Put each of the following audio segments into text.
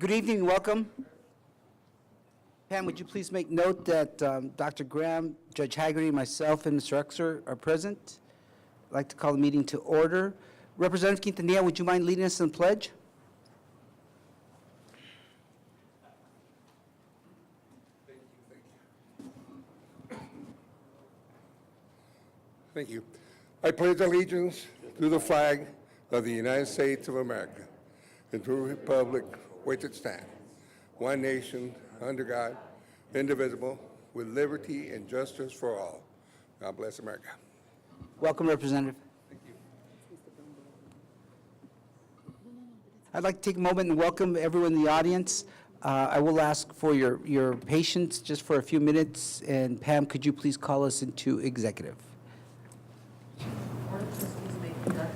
Good evening, welcome. Pam, would you please make note that Dr. Graham, Judge Haggerty, myself, and Mr. Uxer are present. I'd like to call the meeting to order. Representative Quintanilla, would you mind leading us in the pledge? Thank you. I pledge allegiance to the flag of the United States of America and to the republic which it stands, one nation, under God, indivisible, with liberty and justice for all. God bless America. Welcome, Representative. Thank you. I'd like to take a moment and welcome everyone in the audience. I will ask for your patience just for a few minutes. And Pam, could you please call us into executive? Board of Trustees may conduct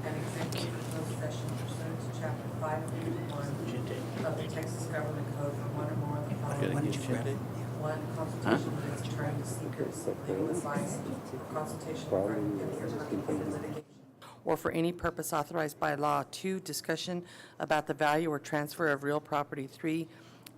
an executive closed session pursuant to Chapter 551 of the Texas Government Code for one or more of the following reasons. One, consultation with its attorney to seek legal advice or consultation regarding any or litigation, or for any purpose authorized by law. Two, discussion about the value or transfer of real property. Three,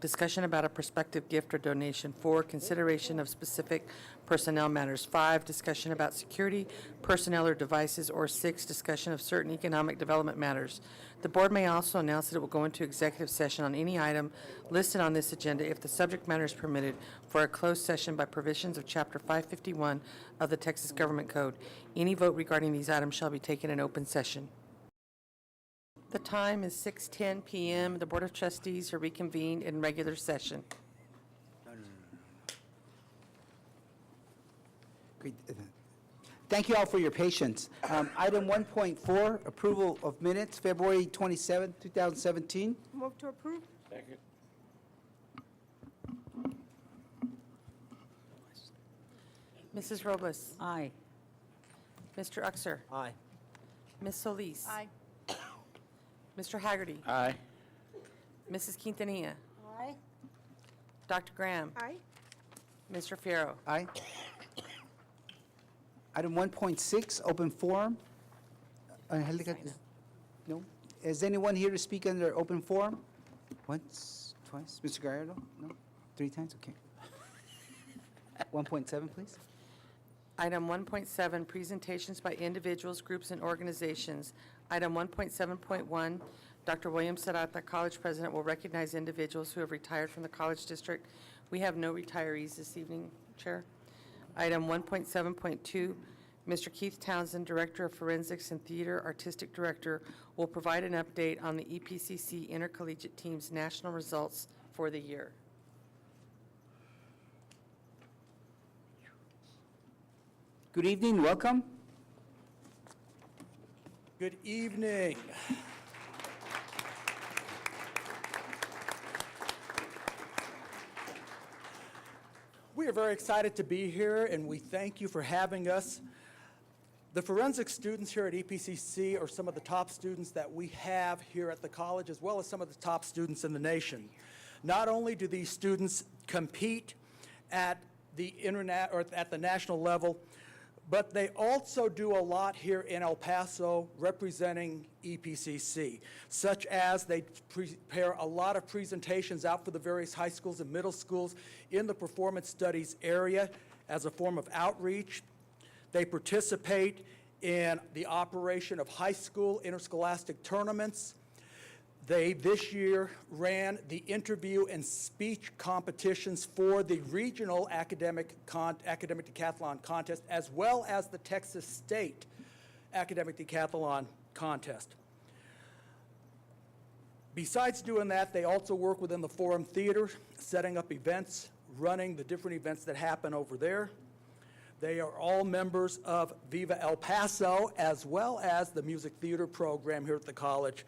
discussion about a prospective gift or donation. Four, consideration of specific personnel matters. Five, discussion about security, personnel or devices. Or six, discussion of certain economic development matters. The board may also announce that it will go into executive session on any item listed on this agenda if the subject matter is permitted for a closed session by provisions of Chapter 551 of the Texas Government Code. Any vote regarding these items shall be taken in open session. The time is 6:10 p.m. The Board of Trustees are reconvened in regular session. Great. Thank you all for your patience. Item 1.4, approval of minutes, February 27, 2017. Move to approve. Second. Mrs. Robles. Aye. Mr. Uxer. Aye. Ms. Solis. Aye. Mr. Haggerty. Aye. Mrs. Quintanilla. Aye. Dr. Graham. Aye. Mr. Fierro. Aye. Item 1.6, open forum. Angelica, no? Is anyone here to speak under open forum? Once, twice? Mr. Gallardo? No? 3 times? Okay. 1.7, please. Item 1.7, presentations by individuals, groups, and organizations. Item 1.7.1, Dr. William Serrata, college president, will recognize individuals who have retired from the college district. We have no retirees this evening, Chair. Item 1.7.2, Mr. Keith Townsend, Director of Forensics and Theater Artistic Director, will provide an update on the EPCC Intercollegiate Team's national results for the year. Good evening, welcome. Good evening. We are very excited to be here, and we thank you for having us. The forensic students here at EPCC are some of the top students that we have here at the college, as well as some of the top students in the nation. Not only do these students compete at the national level, but they also do a lot here in El Paso representing EPCC, such as they prepare a lot of presentations out for the various high schools and middle schools in the performance studies area as a form of outreach. They participate in the operation of high school interscholastic tournaments. They, this year, ran the interview and speech competitions for the regional academic decathlon contest, as well as the Texas State academic decathlon contest. Besides doing that, they also work within the Forum Theater, setting up events, running the different events that happen over there. They are all members of Viva El Paso, as well as the music theater program here at the college.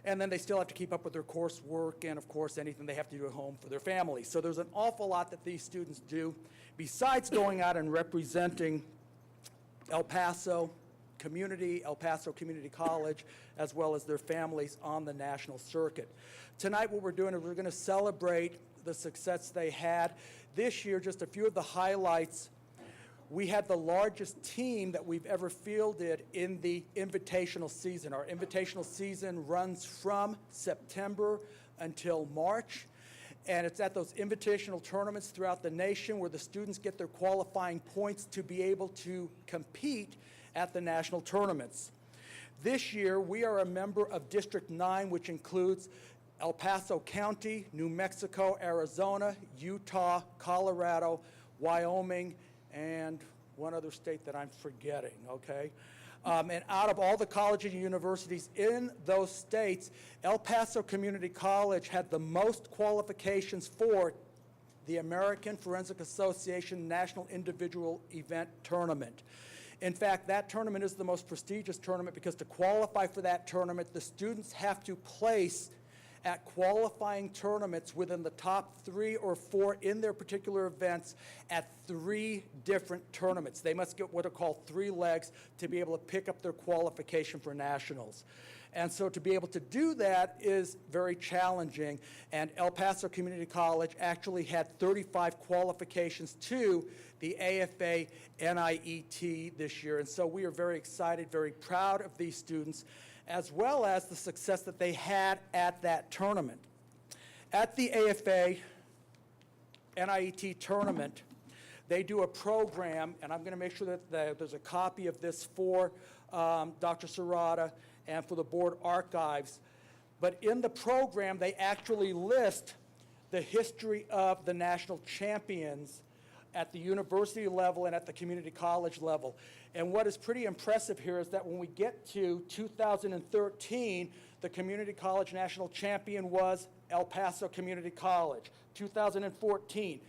And then they still have to keep up with their coursework and, of course, anything they have to do at home for their families. So there's an awful lot that these students do besides going out and representing El Paso Community College, as well as their families on the national circuit. Tonight what we're doing is we're going to celebrate the success they had. This year, just a few of the highlights. We had the largest team that we've ever fielded in the invitational season. Our invitational season runs from September until March. And it's at those invitational tournaments throughout the nation where the students get their qualifying points to be able to compete at the national tournaments. This year, we are a member of District 9, which includes El Paso County, New Mexico, Arizona, Utah, Colorado, Wyoming, and one other state that I'm forgetting, okay? And out of all the colleges and universities in those states, El Paso Community College had the most qualifications for the American Forensic Association National Individual Event Tournament. In fact, that tournament is the most prestigious tournament because to qualify for that tournament, the students have to place at qualifying tournaments within the top 3 or 4 in their particular events at 3 different tournaments. They must get what are called 3 legs to be able to pick up their qualification for nationals. And so to be able to do that is very challenging. And El Paso Community College actually had 35 qualifications to the AFA NIET this year. And so we are very excited, very proud of these students, as well as the success that they had at that tournament. At the AFA NIET tournament, they do a program, and I'm going to make sure that there's a copy of this for Dr. Serrata and for the board archives. But in the program, they actually list the history of the national champions at the university level and at the community college level. And what is pretty impressive here is that when we get to 2013, the community college national champion was El Paso Community College. 2014,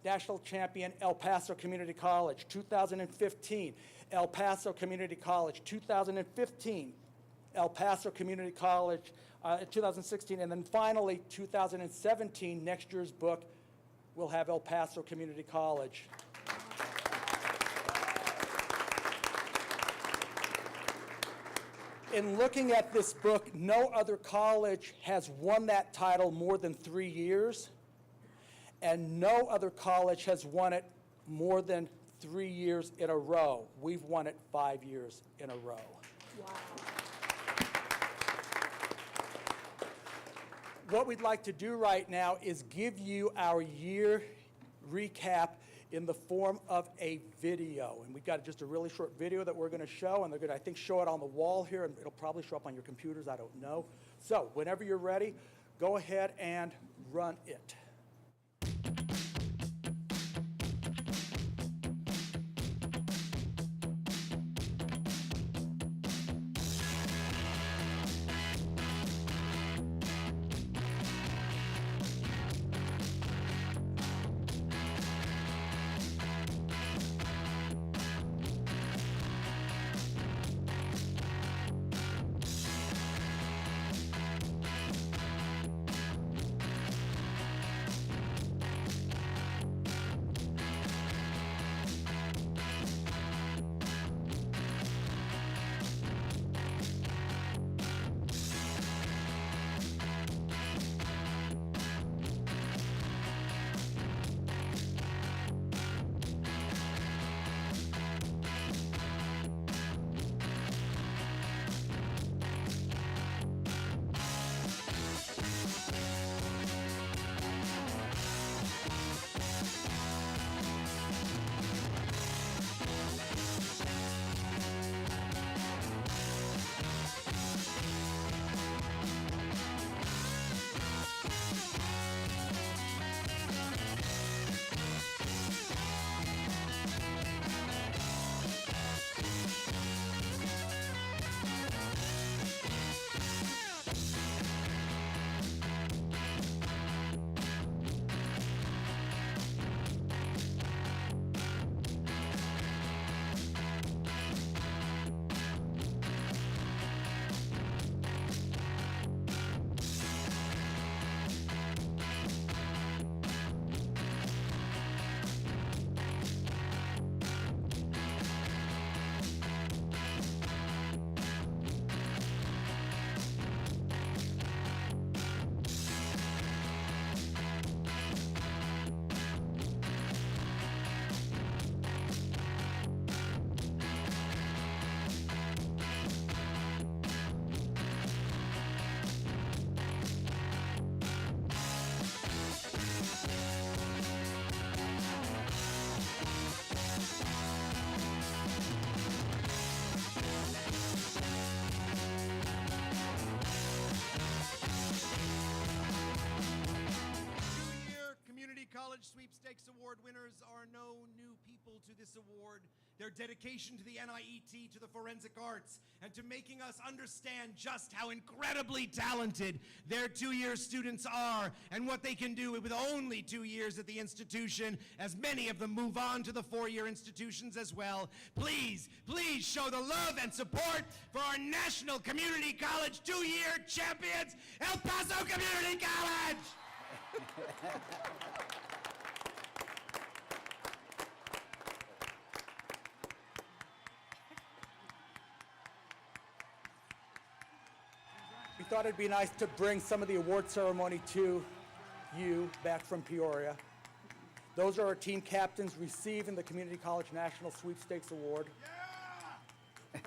national champion El Paso Community College. 2015, El Paso Community College. 2015, El Paso Community College. 2016, and then finally 2017, next year's book, we'll have El Paso Community College. In looking at this book, no other college has won that title more than 3 years, and no other college has won it more than 3 years in a row. We've won it 5 years in a row. Wow. What we'd like to do right now is give you our year recap in the form of a video. And we've got just a really short video that we're going to show, and they're going to, I think, show it on the wall here, and it'll probably show up on your computers, I don't know. So whenever you're ready, go ahead and run it. Sweepstakes Award winners are no new people to this award. Their dedication to the NIET, to the forensic arts, and to making us understand just how incredibly talented their two-year students are and what they can do with only 2 years at the institution, as many of them move on to the four-year institutions as well. Please, please show the love and support for our National Community College two-year champions, El Paso Community College! We thought it'd be nice to bring some of the award ceremony to you back from Peoria. Those are our team captains receiving the Community College National Sweepstakes Award. Yeah!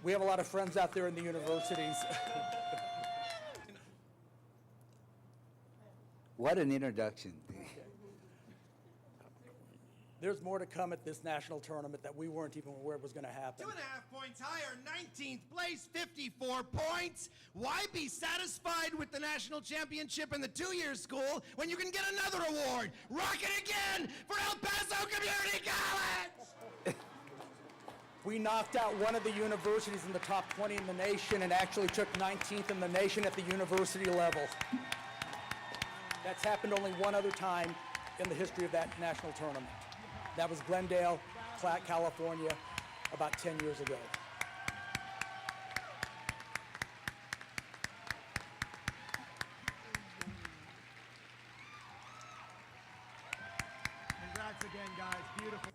We have a lot of friends out there in the universities. What an introduction. There's more to come at this national tournament that we weren't even aware was going to happen. 2.5 points higher, 19th place, 54 points. Why be satisfied with the national championship in the two-year school when you can get another award? Rock it again for El Paso Community College! We knocked out one of the universities in the top 20 in the nation and actually took 19th in the nation at the university level. That's happened only one other time in the history of that national tournament. That was Glendale, California, about 10 years ago. Congrats again, guys. Beautiful.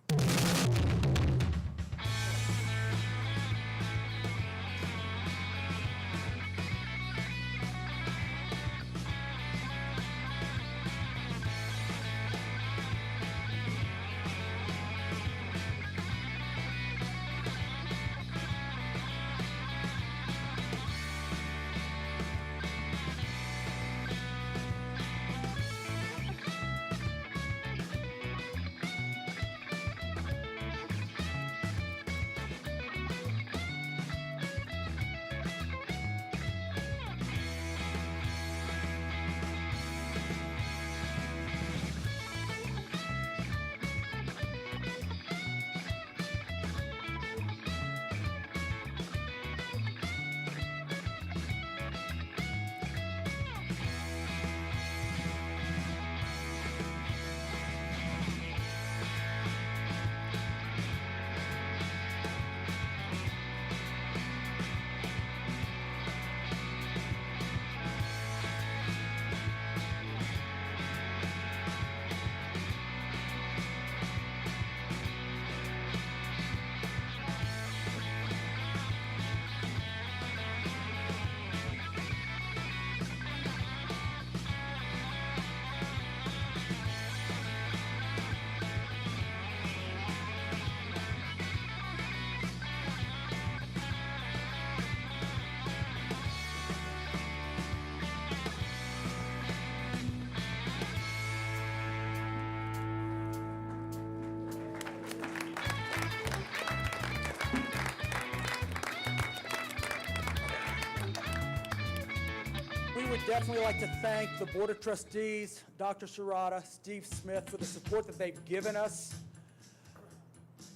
We would definitely like to thank the Board of Trustees, Dr. Serrata, Steve Smith, for the support that they've given us.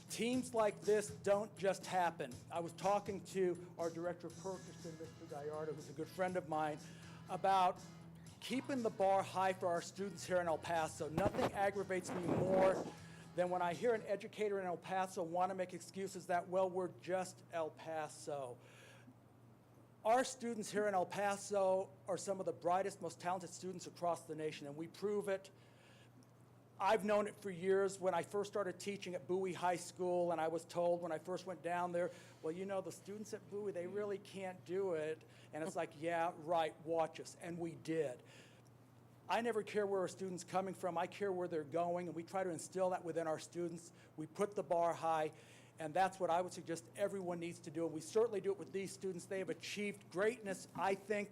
Teams like this don't just happen. I was talking to our Director of Purchasing, Mr. Gallardo, who's a good friend of mine, about keeping the bar high for our students here in El Paso. Nothing aggravates me more than when I hear an educator in El Paso want to make excuses that, well, we're just El Paso. Our students here in El Paso are some of the brightest, most talented students across the nation, and we prove it. I've known it for years. When I first started teaching at Bowie High School, and I was told when I first went down there, well, you know, the students at Bowie, they really can't do it. And it's like, yeah, right, watch us. And we did. I never care where our students are coming from. I care where they're going, and we try to instill that within our students. We put the bar high, and that's what I would suggest everyone needs to do. And we certainly do it with these students. They have achieved greatness, I think,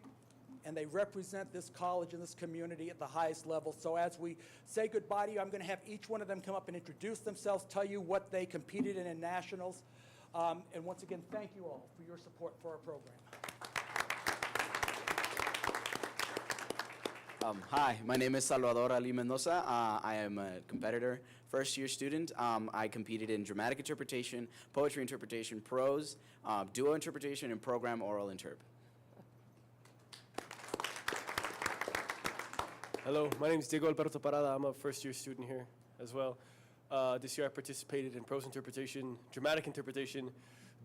and they represent this college and this community at the highest level. So as we say goodbye to you, I'm going to have each one of them come up and introduce themselves, tell you what they competed in nationals. And once again, thank you all for your support for our program. Hi, my name is Salvador Ali Mendoza. I am a competitor, first-year student. I competed in dramatic interpretation, poetry interpretation, prose, duo interpretation, and program oral interp. Hello, my name is Diego Alberto Parada. I'm a first-year student here as well. This year I participated in prose interpretation, dramatic interpretation,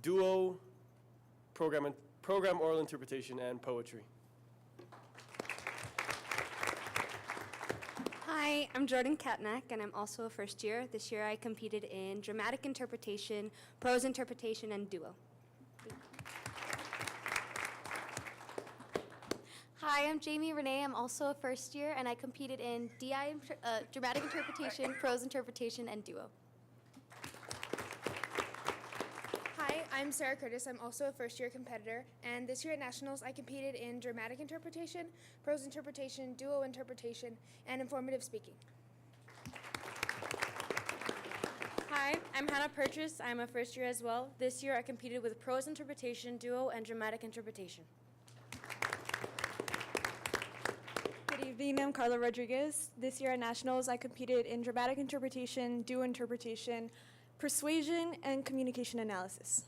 duo, program oral interpretation, and poetry. Hi, I'm Jordan Katnack, and I'm also a first year. This year I competed in dramatic interpretation, prose interpretation, and duo. Hi, I'm Jamie Renee. I'm also a first year, and I competed in dramatic interpretation, prose interpretation, and duo. Hi, I'm Sarah Curtis. I'm also a first-year competitor, and this year at Nationals, I competed in dramatic interpretation, prose interpretation, duo interpretation, and informative speaking. Hi, I'm Hannah Purchase. I'm a first year as well. This year I competed with prose interpretation, duo, and dramatic interpretation. Good evening, I'm Carla Rodriguez. This year at Nationals, I competed in dramatic interpretation, duo interpretation, persuasion, and communication analysis.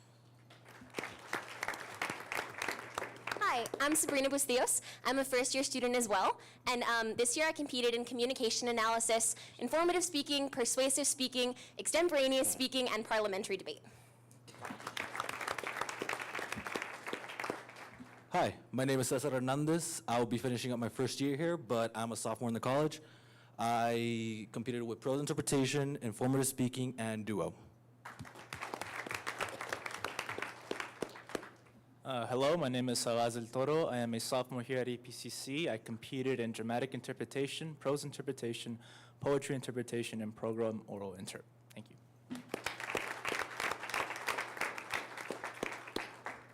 Hi, I'm Sabrina Bustillos. I'm a first-year student as well, and this year I competed in communication analysis, informative speaking, persuasive speaking, extemporaneous speaking, and parliamentary debate. Hi, my name is Cesar Hernandez. I'll be finishing up my first year here, but I'm a sophomore in the college. I competed with prose interpretation, informative speaking, and duo. Hello, my name is Salaz El Toro. I am a sophomore here at EPCC. I competed in dramatic interpretation, prose interpretation, poetry interpretation, and program oral interp. Thank you.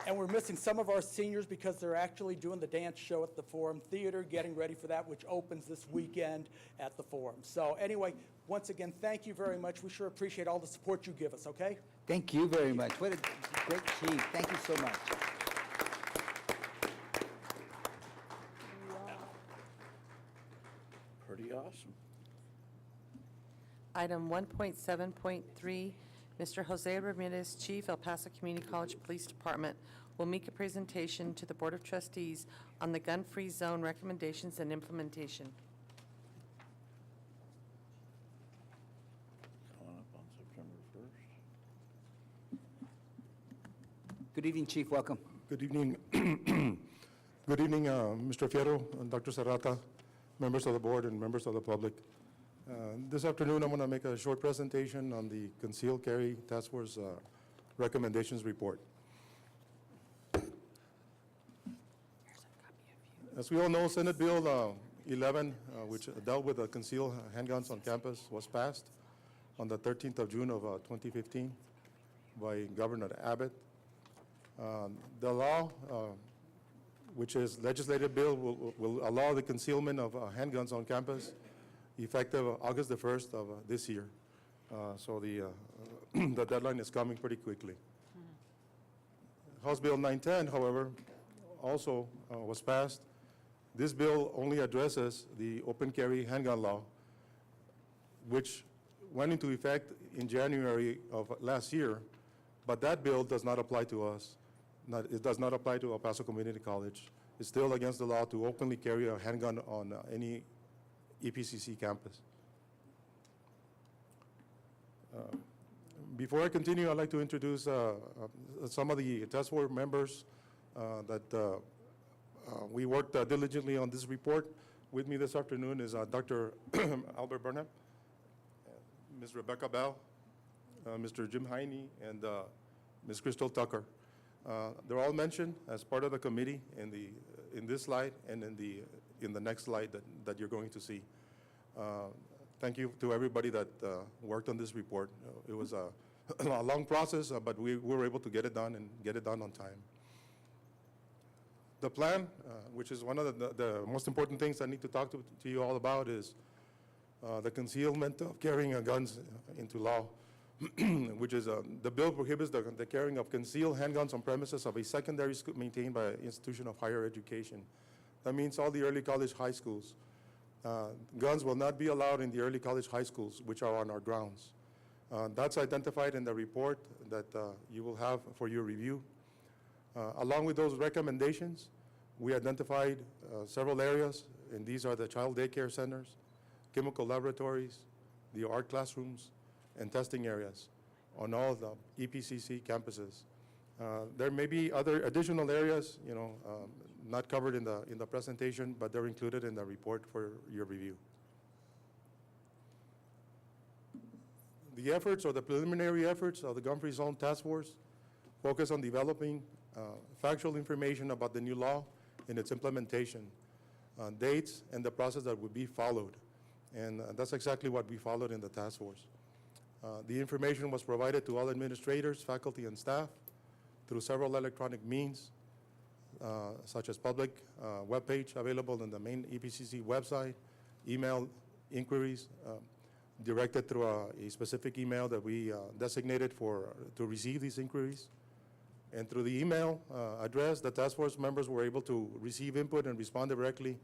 And we're missing some of our seniors because they're actually doing the dance show at the Forum Theater, getting ready for that, which opens this weekend at the Forum. So anyway, once again, thank you very much. We sure appreciate all the support you give us, okay? Thank you very much. What a great team. Thank you so much. Pretty awesome. Item 1.7.3, Mr. Jose Ramirez, Chief, El Paso Community College Police Department, will make a presentation to the Board of Trustees on the gun-free zone recommendations and implementation. Coming up on September 1st. Good evening, Chief. Welcome. Good evening. Good evening, Mr. Fierro and Dr. Serrata, members of the board and members of the public. This afternoon, I'm going to make a short presentation on the Concealed Carry Task Force Recommendations Report. As we all know, Senate Bill 11, which dealt with concealed handguns on campus, was passed on the 13th of June of 2015 by Governor Abbott. The law, which is legislative bill, will allow the concealment of handguns on campus effective August the 1st of this year. So the the deadline is coming pretty quickly. House Bill 910, however, also was passed. This bill only addresses the open carry handgun law, which went into effect in January of last year, but that bill does not apply to us. It does not apply to El Paso Community College. It's still against the law to openly carry a handgun on any EPCC campus. Before I continue, I'd like to introduce some of the task force members that we worked diligently on this report. With me this afternoon is Dr. Albert Burnham, Ms. Rebecca Bell, Mr. Jim Heine, and Ms. Crystal Tucker. They're all mentioned as part of the committee in this slide and in the next slide that you're going to see. Thank you to everybody that worked on this report. It was a long process, but we were able to get it done and get it done on time. The plan, which is one of the most important things I need to talk to you all about, is the concealment of carrying guns into law, which is the bill prohibits the carrying of concealed handguns on premises of a secondary school maintained by an institution of higher education. That means all the early college high schools. guns will not be allowed in the early college high schools, which are on our grounds. That's identified in the report that you will have for your review. Along with those recommendations, we identified several areas, and these are the child daycare centers, chemical laboratories, the art classrooms, and testing areas on all the EPCC campuses. There may be other additional areas, not covered in the presentation, but they're included in the report for your review. The efforts or the preliminary efforts of the Gun-Free Zone Task Force focus on developing factual information about the new law and its implementation, dates, and the process that would be followed. And that's exactly what we followed in the task force. The information was provided to all administrators, faculty, and staff through several electronic means, such as public webpage available on the main EPCC website, email inquiries directed through a specific email that we designated to receive these inquiries. And through the email address, the task force members were able to receive input and respond directly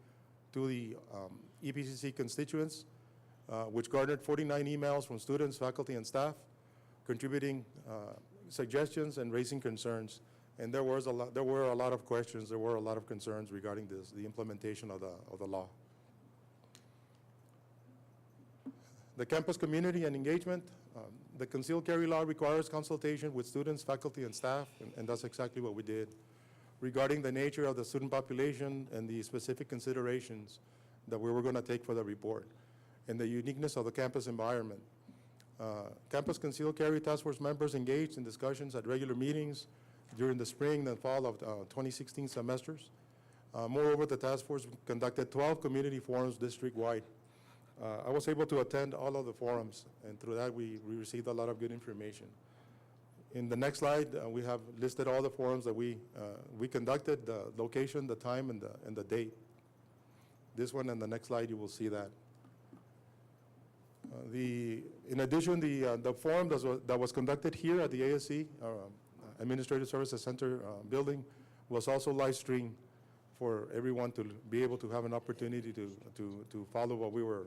to the EPCC constituents, which garnered 49 emails from students, faculty, and staff, contributing suggestions and raising concerns. And there were a lot of questions, there were a lot of concerns regarding the implementation of the law. The campus community and engagement. The concealed carry law requires consultation with students, faculty, and staff, and that's exactly what we did, regarding the nature of the student population and the specific considerations that we were going to take for the report, and the uniqueness of the campus environment. Campus concealed carry task force members engaged in discussions at regular meetings during the spring and fall of 2016 semesters. Moreover, the task force conducted 12 community forums district-wide. I was able to attend all of the forums, and through that we received a lot of good information. In the next slide, we have listed all the forums that we conducted, the location, the time, and the date. This one and the next slide, you will see that. In addition, the forum that was conducted here at the ASC, Administrative Services Center building, was also live streamed for everyone to be able to have an opportunity to follow what we were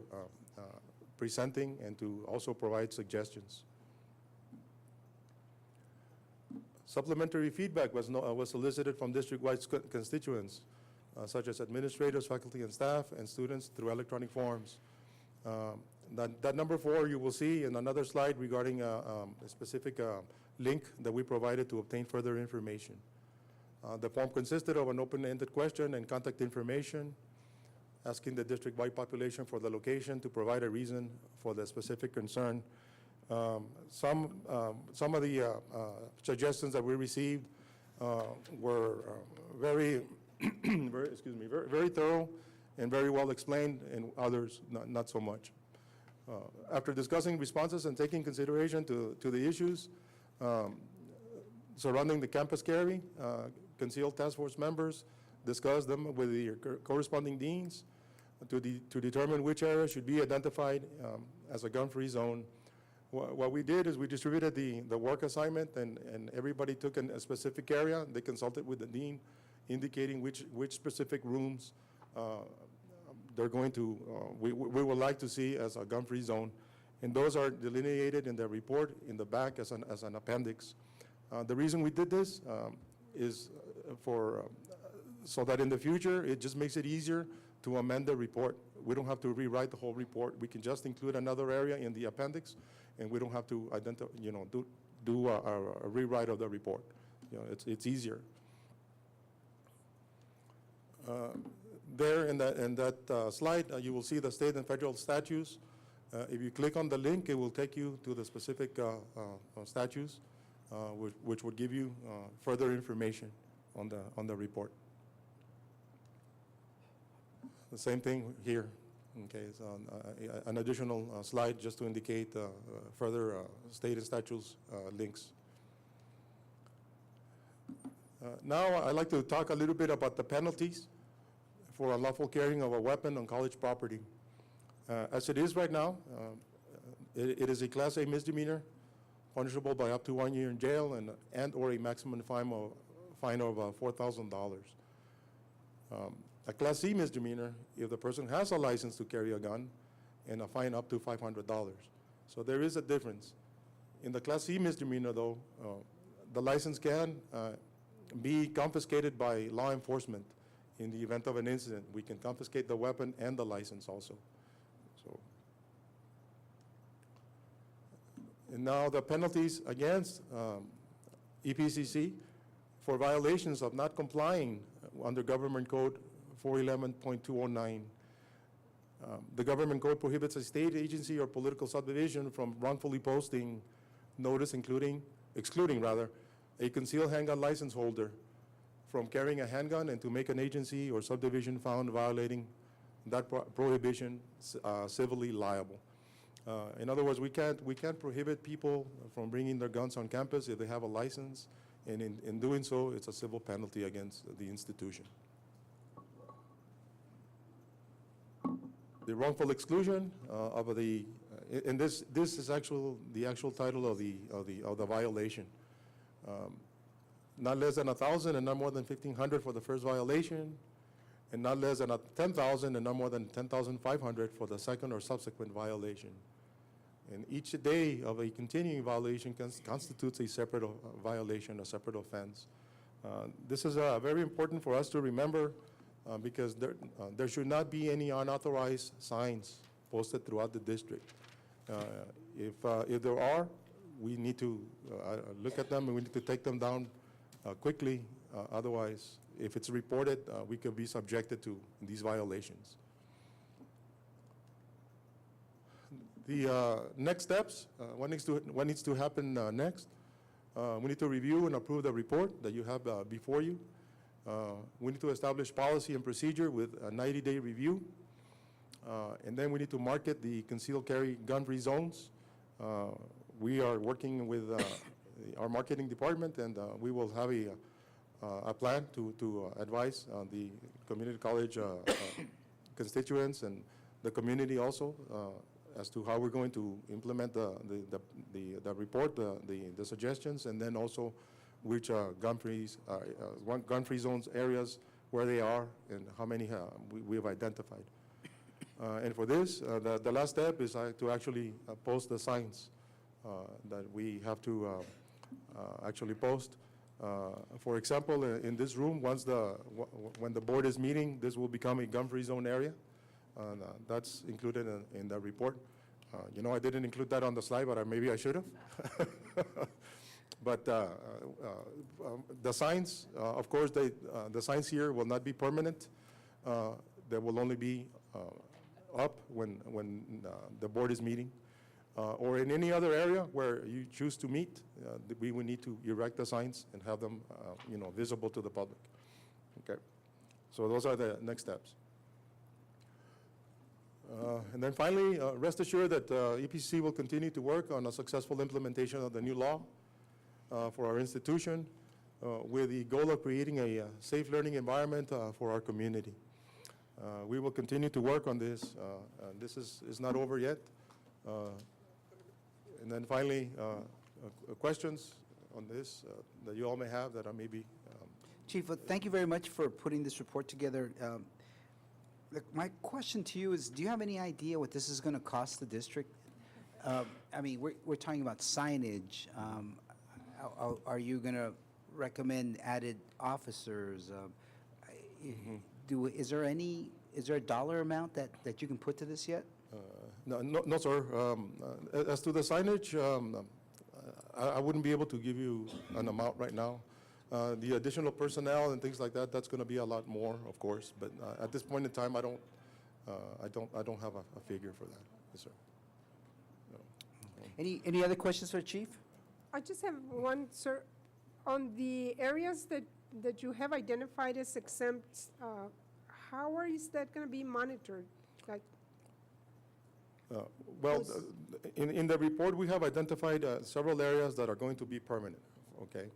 presenting and to also provide suggestions. Supplementary feedback was solicited from district-wide constituents, such as administrators, faculty, and staff, and students through electronic forms. That number 4 you will see in another slide regarding a specific link that we provided to obtain further information. The form consisted of an open-ended question and contact information, asking the district-wide population for the location to provide a reason for the specific concern. Some of the suggestions that we received were very, very thorough and very well explained, and others not so much. After discussing responses and taking consideration to the issues surrounding the campus carry, concealed task force members discussed them with the corresponding deans to determine which area should be identified as a gun-free zone. What we did is we distributed the work assignment, and everybody took a specific area. They consulted with the dean, indicating which specific rooms they're going to, we would like to see as a gun-free zone. And those are delineated in the report in the back as an appendix. The reason we did this is so that in the future, it just makes it easier to amend the report. We don't have to rewrite the whole report. We can just include another area in the appendix, and we don't have to do a rewrite of the report. It's easier. There in that slide, you will see the state and federal statutes. If you click on the link, it will take you to the specific statutes, which would give you further information on the report. The same thing here. Okay, it's an additional slide just to indicate further state and statutes links. Now, I'd like to talk a little bit about the penalties for unlawful carrying of a weapon on college property. As it is right now, it is a Class A misdemeanor, punishable by up to 1 year in jail and or a maximum fine of $4,000. A Class C misdemeanor if the person has a license to carry a gun, and a fine up to $500. So there is a difference. In the Class C misdemeanor, though, the license can be confiscated by law enforcement in the event of an incident. We can confiscate the weapon and the license also. So, and now the penalties against EPCC for violations of not complying under Government Code 411.209. The Government Code prohibits a state agency or political subdivision from wrongfully posting notice excluding a concealed handgun license holder from carrying a handgun, and to make an agency or subdivision found violating that prohibition civilly liable. In other words, we can't prohibit people from bringing their guns on campus if they have a license, and in doing so, it's a civil penalty against the institution. The wrongful exclusion of the, and this is the actual title of the violation. Not less than 1,000 and not more than 1,500 for the first violation, and not less than 10,000 and not more than 10,500 for the second or subsequent violation. And each day of a continuing violation constitutes a separate violation, a separate offense. This is very important for us to remember because there should not be any unauthorized signs posted throughout the district. If there are, we need to look at them and we need to take them down quickly. Otherwise, if it's reported, we could be subjected to these violations. The next steps, what needs to happen next? We need to review and approve the report that you have before you. We need to establish policy and procedure with a 90-day review. And then we need to market the concealed carry gun-free zones. We are working with our marketing department, and we will have a plan to advise the community college constituents and the community also as to how we're going to implement the report, the suggestions, and then also which gun-free zones areas, where they are, and how many we have identified. And for this, the last step is to actually post the signs that we have to actually post. For example, in this room, when the board is meeting, this will become a gun-free zone area. That's included in the report. I didn't include that on the slide, but maybe I should have. But the signs, of course, the signs here will not be permanent. They will only be up when the board is meeting. Or in any other area where you choose to meet, we will need to erect the signs and have them, visible to the public. Okay, so those are the next steps. And then finally, rest assured that EPC will continue to work on a successful implementation of the new law for our institution with the goal of creating a safe learning environment for our community. We will continue to work on this. This is not over yet. And then finally, questions on this that you all may have that I may be. Chief, thank you very much for putting this report together. Look, my question to you is, do you have any idea what this is going to cost the district? I mean, we're talking about signage. Are you going to recommend added officers? Is there a dollar amount that you can put to this yet? No, sir. As to the signage, I wouldn't be able to give you an amount right now. The additional personnel and things like that, that's going to be a lot more, of course. But at this point in time, I don't have a figure for that. Yes, sir. No. Any other questions for Chief? I just have one, sir. On the areas that you have identified as exempt, how is that going to be monitored? Like, well, in the report, we have identified several areas that are going to be permanent, okay?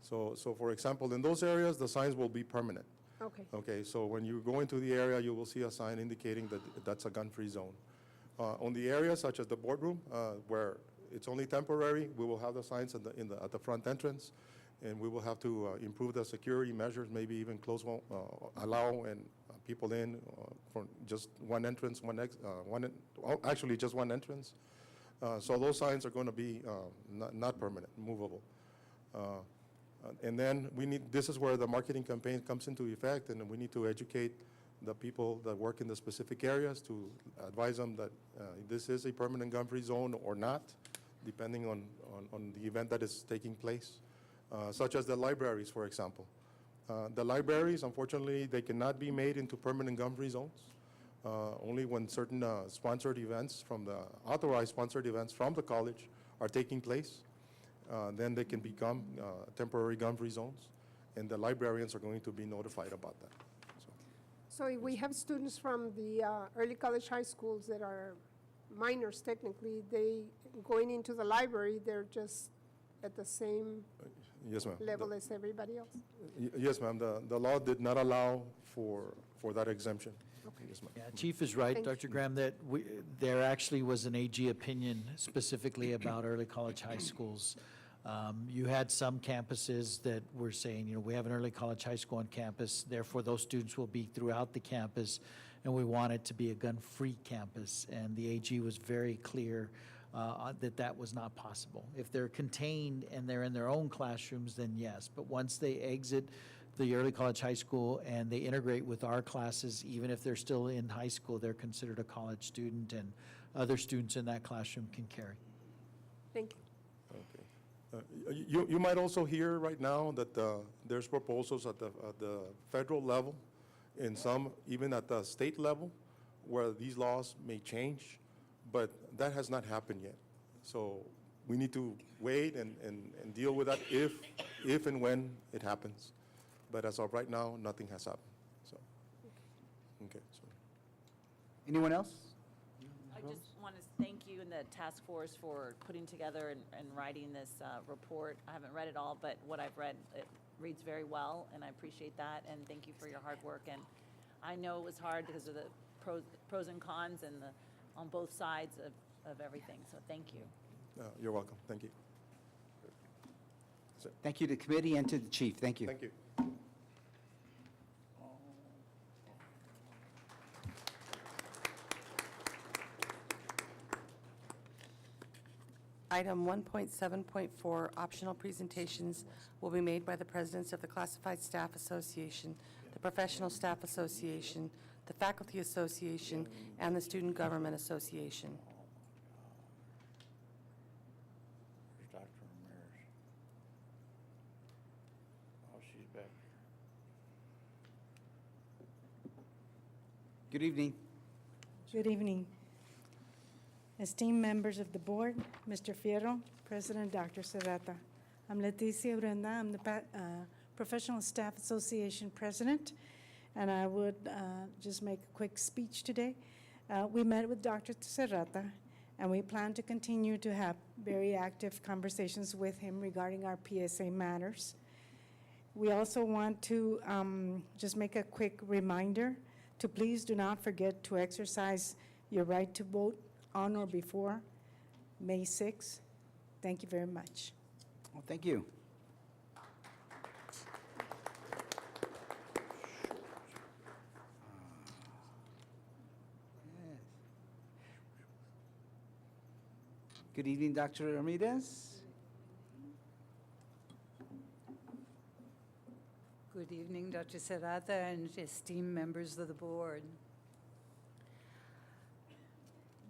So for example, in those areas, the signs will be permanent. Okay. Okay, so when you go into the area, you will see a sign indicating that that's a gun-free zone. On the areas such as the boardroom, where it's only temporary, we will have the signs at the front entrance. and we will have to improve the security measures, maybe even allow people in from just one entrance, actually just one entrance. So those signs are going to be not permanent, movable. And then this is where the marketing campaign comes into effect, and we need to educate the people that work in the specific areas to advise them that this is a permanent gun-free zone or not, depending on the event that is taking place, such as the libraries, for example. The libraries, unfortunately, they cannot be made into permanent gun-free zones. Only when certain sponsored events authorized sponsored events from the college are taking place, then they can become temporary gun-free zones, and the librarians are going to be notified about that. So if we have students from the early college high schools that are minors technically, they going into the library, they're just at the same Yes, ma'am. level as everybody else? Yes, ma'am. The law did not allow for that exemption. Yes, ma'am. Yeah, Chief is right, Thank Dr. Graham, that there actually was an AG opinion specifically about early college high schools. You had some campuses that were saying, we have an early college high school on campus, therefore those students will be throughout the campus, and we want it to be a gun-free campus. And the AG was very clear that was not possible. If they're contained and they're in their own classrooms, then yes. But once they exit the early college high school and they integrate with our classes, even if they're still in high school, they're considered a college student, and other students in that classroom can carry. Thank you. You might also hear right now that there's proposals at the federal level, and some even at the state level, where these laws may change, but that has not happened yet. So we need to wait and deal with that if and when it happens. But as of right now, nothing has happened. So, okay. So. Anyone else? I just want to thank you and the task force for putting together and writing this report. I haven't read it all, but what I've read, it reads very well, and I appreciate that, and thank you for your hard work. And I know it was hard because of the pros and cons and on both sides of everything, so thank you. You're welcome. Thank you. Thank you to the committee and to the chief. Thank you. Thank you. Item 1.7.4, optional presentations will be made by the presidents of the Classified Staff Association, the Professional Staff Association, the Faculty Association, and the Student Government Association. Where's Dr. Ramirez? Oh, she's back. Good evening. Good evening. Esteemed members of the board, Mr. Fierro, President Dr. Serrata. I'm Leticia Brenda. I'm the Professional Staff Association President, and I would just make a quick speech today. We met with Dr. Serrata, and we plan to continue to have very active conversations with him regarding our PSA matters. We also want to just make a quick reminder to please do not forget to exercise your right to vote on or before May 6th. Thank you very much. Well, thank you. Good evening, Dr. Ramirez. Good evening, Dr. Serrata and esteemed members of the board.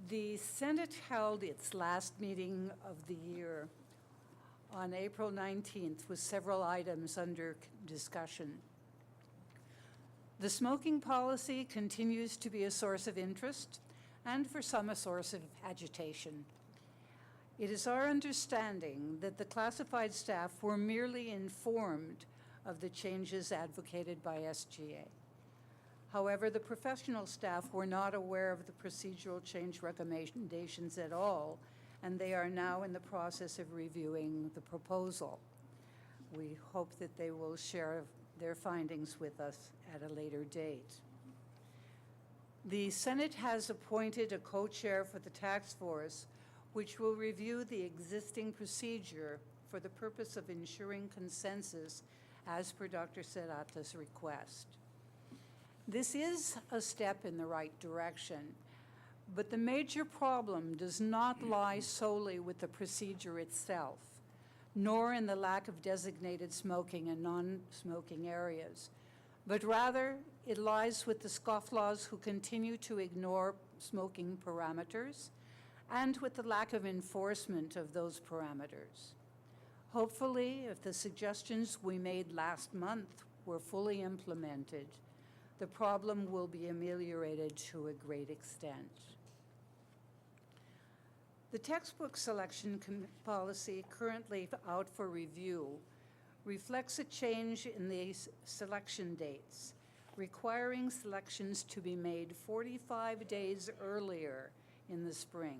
The Senate held its last meeting of the year on April 19th with several items under discussion. The smoking policy continues to be a source of interest and for some a source of agitation. It is our understanding that the classified staff were merely informed of the changes advocated by SGA. However, the professional staff were not aware of the procedural change recommendations at all, and they are now in the process of reviewing the proposal. We hope that they will share their findings with us at a later date. The Senate has appointed a co-chair for the task force, which will review the existing procedure for the purpose of ensuring consensus as per Dr. Serrata's request. This is a step in the right direction, but the major problem does not lie solely with the procedure itself, nor in the lack of designated smoking and non-smoking areas, but rather it lies with the scofflaws who continue to ignore smoking parameters and with the lack of enforcement of those parameters. Hopefully, if the suggestions we made last month were fully implemented, the problem will be ameliorated to a great extent. The textbook selection policy currently out for review reflects a change in the selection dates, requiring selections to be made 45 days earlier in the spring.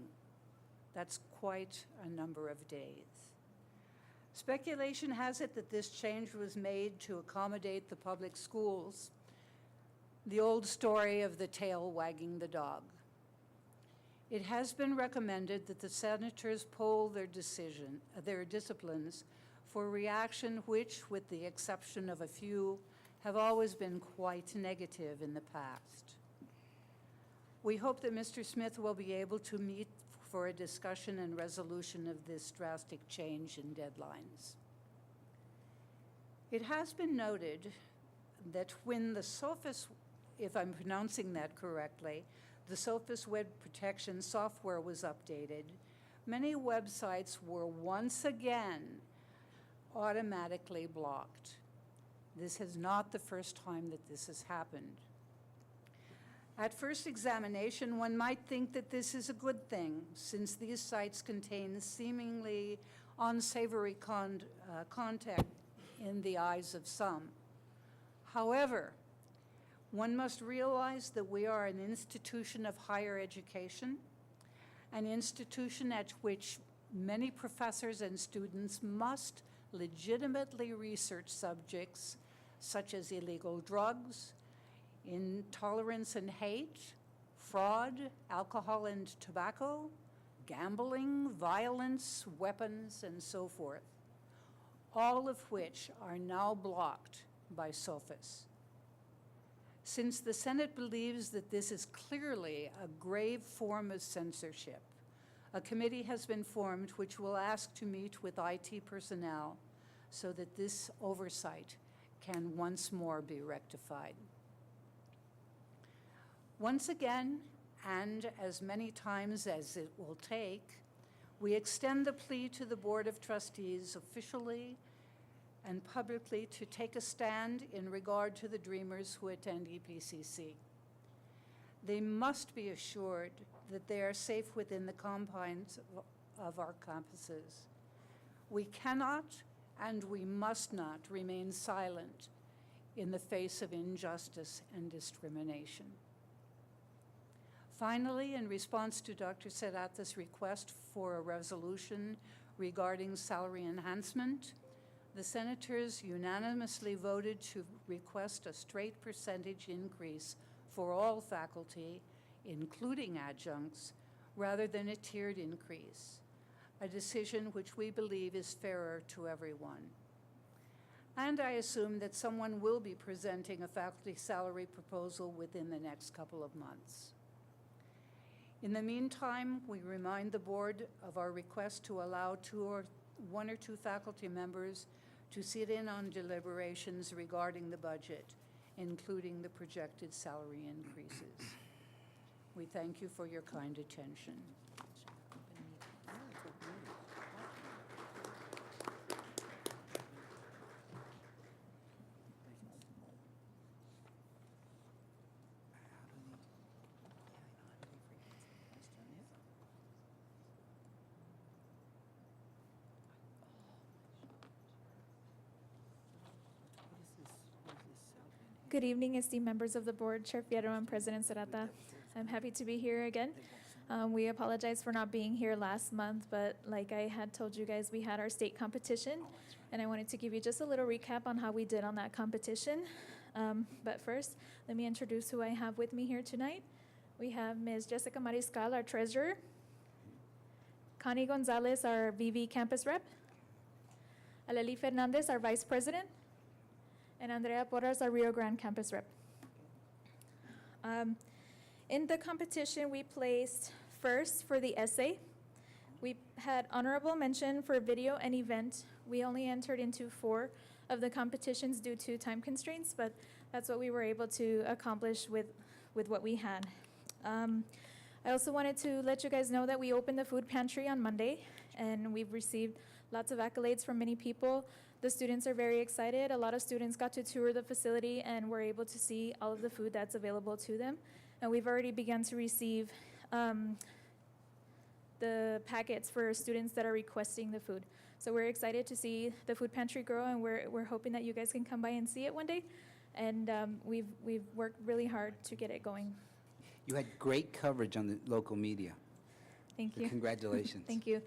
That's quite a number of days. Speculation has it that this change was made to accommodate the public schools, the old story of the tail wagging the dog. It has been recommended that the senators poll their disciplines for reaction which, with the exception of a few, have always been quite negative in the past. We hope that Mr. Smith will be able to meet for a discussion and resolution of this drastic change in deadlines. It has been noted that when the SOFIS, if I'm pronouncing that correctly, the SOFIS web protection software was updated, many websites were once again automatically blocked. This is not the first time that this has happened. At first examination, one might think that this is a good thing, since these sites contain seemingly unsavory content in the eyes of some. However, one must realize that we are an institution of higher education, an institution at which many professors and students must legitimately research subjects such as illegal drugs, intolerance and hate, fraud, alcohol and tobacco, gambling, violence, weapons, and so forth, all of which are now blocked by SOFIS. Since the Senate believes that this is clearly a grave form of censorship, a committee has been formed which will ask to meet with IT personnel so that this oversight can once more be rectified. Once again, and as many times as it will take, we extend the plea to the Board of Trustees officially and publicly to take a stand in regard to the Dreamers who attend EPCC. They must be assured that they are safe within the confines of our campuses. We cannot and we must not remain silent in the face of injustice and discrimination. Finally, in response to Dr. Serrata's request for a resolution regarding salary enhancement, the senators unanimously voted to request a straight percentage increase for all faculty, including adjuncts, rather than a tiered increase, a decision which we believe is fairer to everyone. And I assume that someone will be presenting a faculty salary proposal within the next couple of months. In the meantime, we remind the board of our request to allow one or two faculty members to sit in on deliberations regarding the budget, including the projected salary increases. We thank you for your kind attention. Good evening, esteemed members of the board, Chair Fierro and President Serrata. I'm happy to be here again. We apologize for not being here last month, but like I had told you guys, we had our state competition, and I wanted to give you just a little recap on how we did on that competition. But first, let me introduce who I have with me here tonight. We have Ms. Jessica Mariscal, our treasurer, Connie Gonzalez, our VV campus rep, Aleli Fernandez, our vice president, and Andrea Porras, our Rio Grande campus rep. In the competition, we placed first for the essay. We had honorable mention for video and event. We only entered into 4 of the competitions due to time constraints, but that's what we were able to accomplish with what we had. I also wanted to let you guys know that we opened the food pantry on Monday, and we've received lots of accolades from many people. The students are very excited. A lot of students got to tour the facility and were able to see all of the food that's available to them. And we've already begun to receive the packets for students that are requesting the food. So we're excited to see the food pantry grow, and we're hoping that you guys can come by and see it one day. And we've worked really hard to get it going. You had great coverage on the local media. Thank So you. congratulations. Thank you.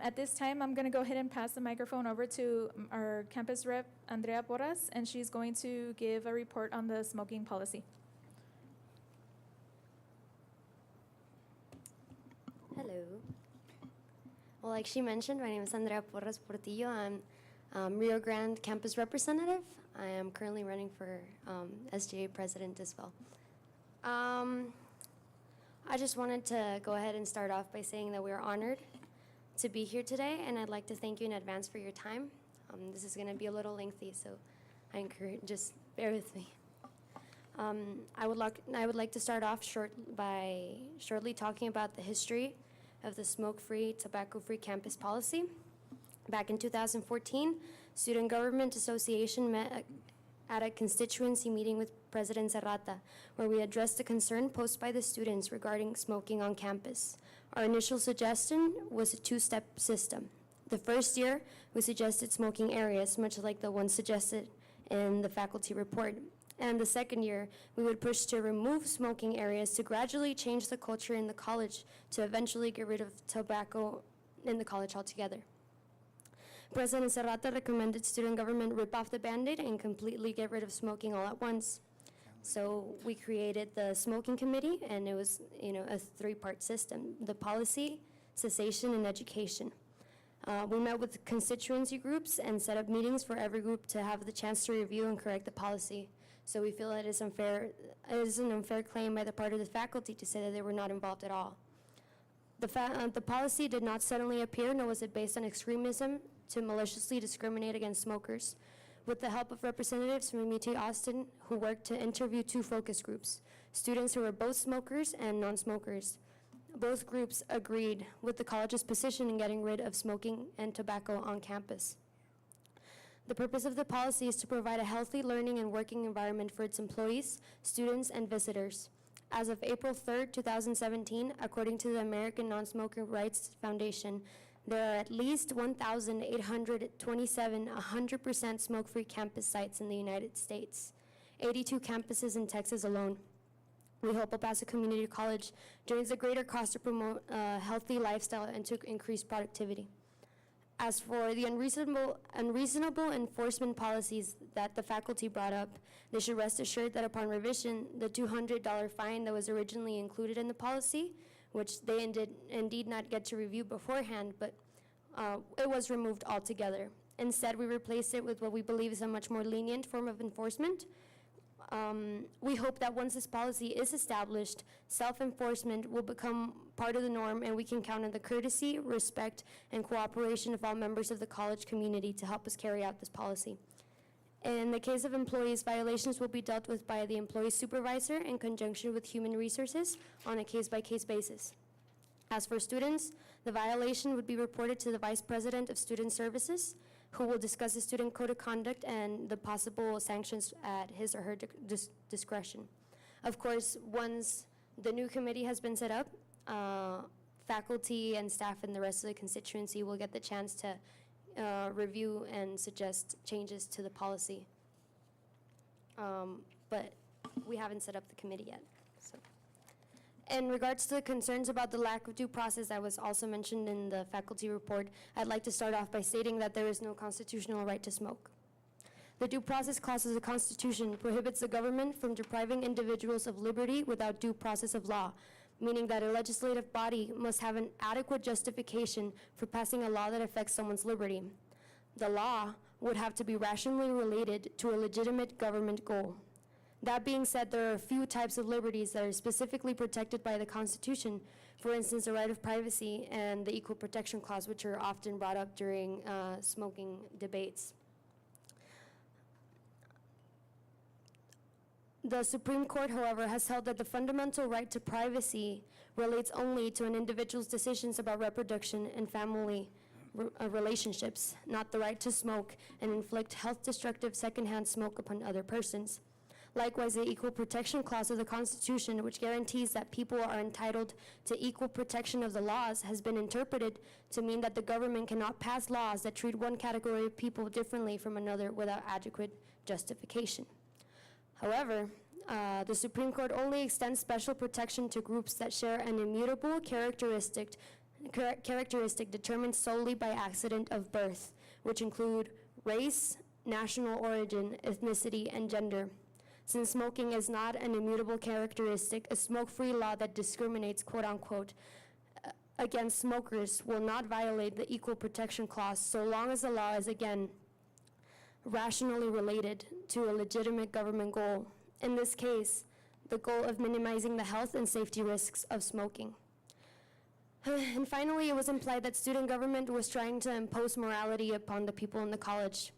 At this time, I'm going to go ahead and pass the microphone over to our campus rep, Andrea Porras, and she's going to give a report on the smoking policy. Hello. Well, like she mentioned, my name is Andrea Porras Portillo. I'm Rio Grande campus representative. I am currently running for SGA president as well. I just wanted to go ahead and start off by saying that we are honored to be here today, and I'd like to thank you in advance for your time. This is going to be a little lengthy, so I encourage, just bear with me. I would like to start off shortly talking about the history of the smoke-free, tobacco-free campus policy. Back in 2014, Student Government Association met at a constituency meeting with President Serrata, where we addressed the concern posed by the students regarding smoking on campus. Our initial suggestion was a 2-step system. The first year, we suggested smoking areas, much like the one suggested in the faculty report. And the second year, we would push to remove smoking areas to gradually change the culture in the college to eventually get rid of tobacco in the college altogether. President Serrata recommended student government rip off the Band-Aid and completely get rid of smoking all at once. So we created the smoking committee, and it was, a 3-part system: the policy, cessation, and education. We met with constituency groups and set up meetings for every group to have the chance to review and correct the policy. So we feel that it is an unfair claim by the part of the faculty to say that they were not involved at all. The policy did not suddenly appear, nor was it based on extremism to maliciously discriminate against smokers. With the help of representatives from UT Austin, who worked to interview 2 focus groups, students who were both smokers and non-smokers. Both groups agreed with the college's position in getting rid of smoking and tobacco on campus. The purpose of the policy is to provide a healthy learning and working environment for its employees, students, and visitors. As of April 3rd, 2017, according to the American Non-Smoker Rights Foundation, there are at least 1,827 100% smoke-free campus sites in the United States, 82 campuses in Texas alone. We hope El Paso Community College joins the greater cause to promote a healthy lifestyle and to increase productivity. As for the unreasonable enforcement policies that the faculty brought up, they should rest assured that upon revision, the $200 fine that was originally included in the policy, which they indeed not get to review beforehand, but it was removed altogether. Instead, we replaced it with what we believe is a much more lenient form of enforcement. We hope that once this policy is established, self-enforcement will become part of the norm, and we can count on the courtesy, respect, and cooperation of all members of the college community to help us carry out this policy. In the case of employees, violations will be dealt with by the employee supervisor in conjunction with human resources on a case-by-case basis. As for students, the violation would be reported to the Vice President of Student Services, who will discuss the student code of conduct and the possible sanctions at his or her discretion. Of course, once the new committee has been set up, faculty and staff and the rest of the constituency will get the chance to review and suggest changes to the policy. But we haven't set up the committee yet. So. In regards to the concerns about the lack of due process that was also mentioned in the faculty report, I'd like to start off by stating that there is no constitutional right to smoke. The Due Process Clause of the Constitution prohibits the government from depriving individuals of liberty without due process of law, meaning that a legislative body must have an adequate justification for passing a law that affects someone's liberty. The law would have to be rationally related to a legitimate government goal. That being said, there are a few types of liberties that are specifically protected by the Constitution, for instance, the right of privacy and the Equal Protection Clause, which are often brought up during smoking debates. The Supreme Court, however, has held that the fundamental right to privacy relates only to an individual's decisions about reproduction and family relationships, not the right to smoke and inflict health-destructive secondhand smoke upon other persons. Likewise, the Equal Protection Clause of the Constitution, which guarantees that people are entitled to equal protection of the laws, has been interpreted to mean that the government cannot pass laws that treat one category of people differently from another without adequate justification. However, the Supreme Court only extends special protection to groups that share an immutable characteristic determined solely by accident of birth, which include race, national origin, ethnicity, and gender. Since smoking is not an immutable characteristic, a smoke-free law that discriminates, quote-unquote, against smokers will not violate the Equal Protection Clause so long as the law is, again, rationally related to a legitimate government goal. In this case, the goal of minimizing the health and safety risks of smoking. And finally, it was implied that student government was trying to impose morality upon the people in the college,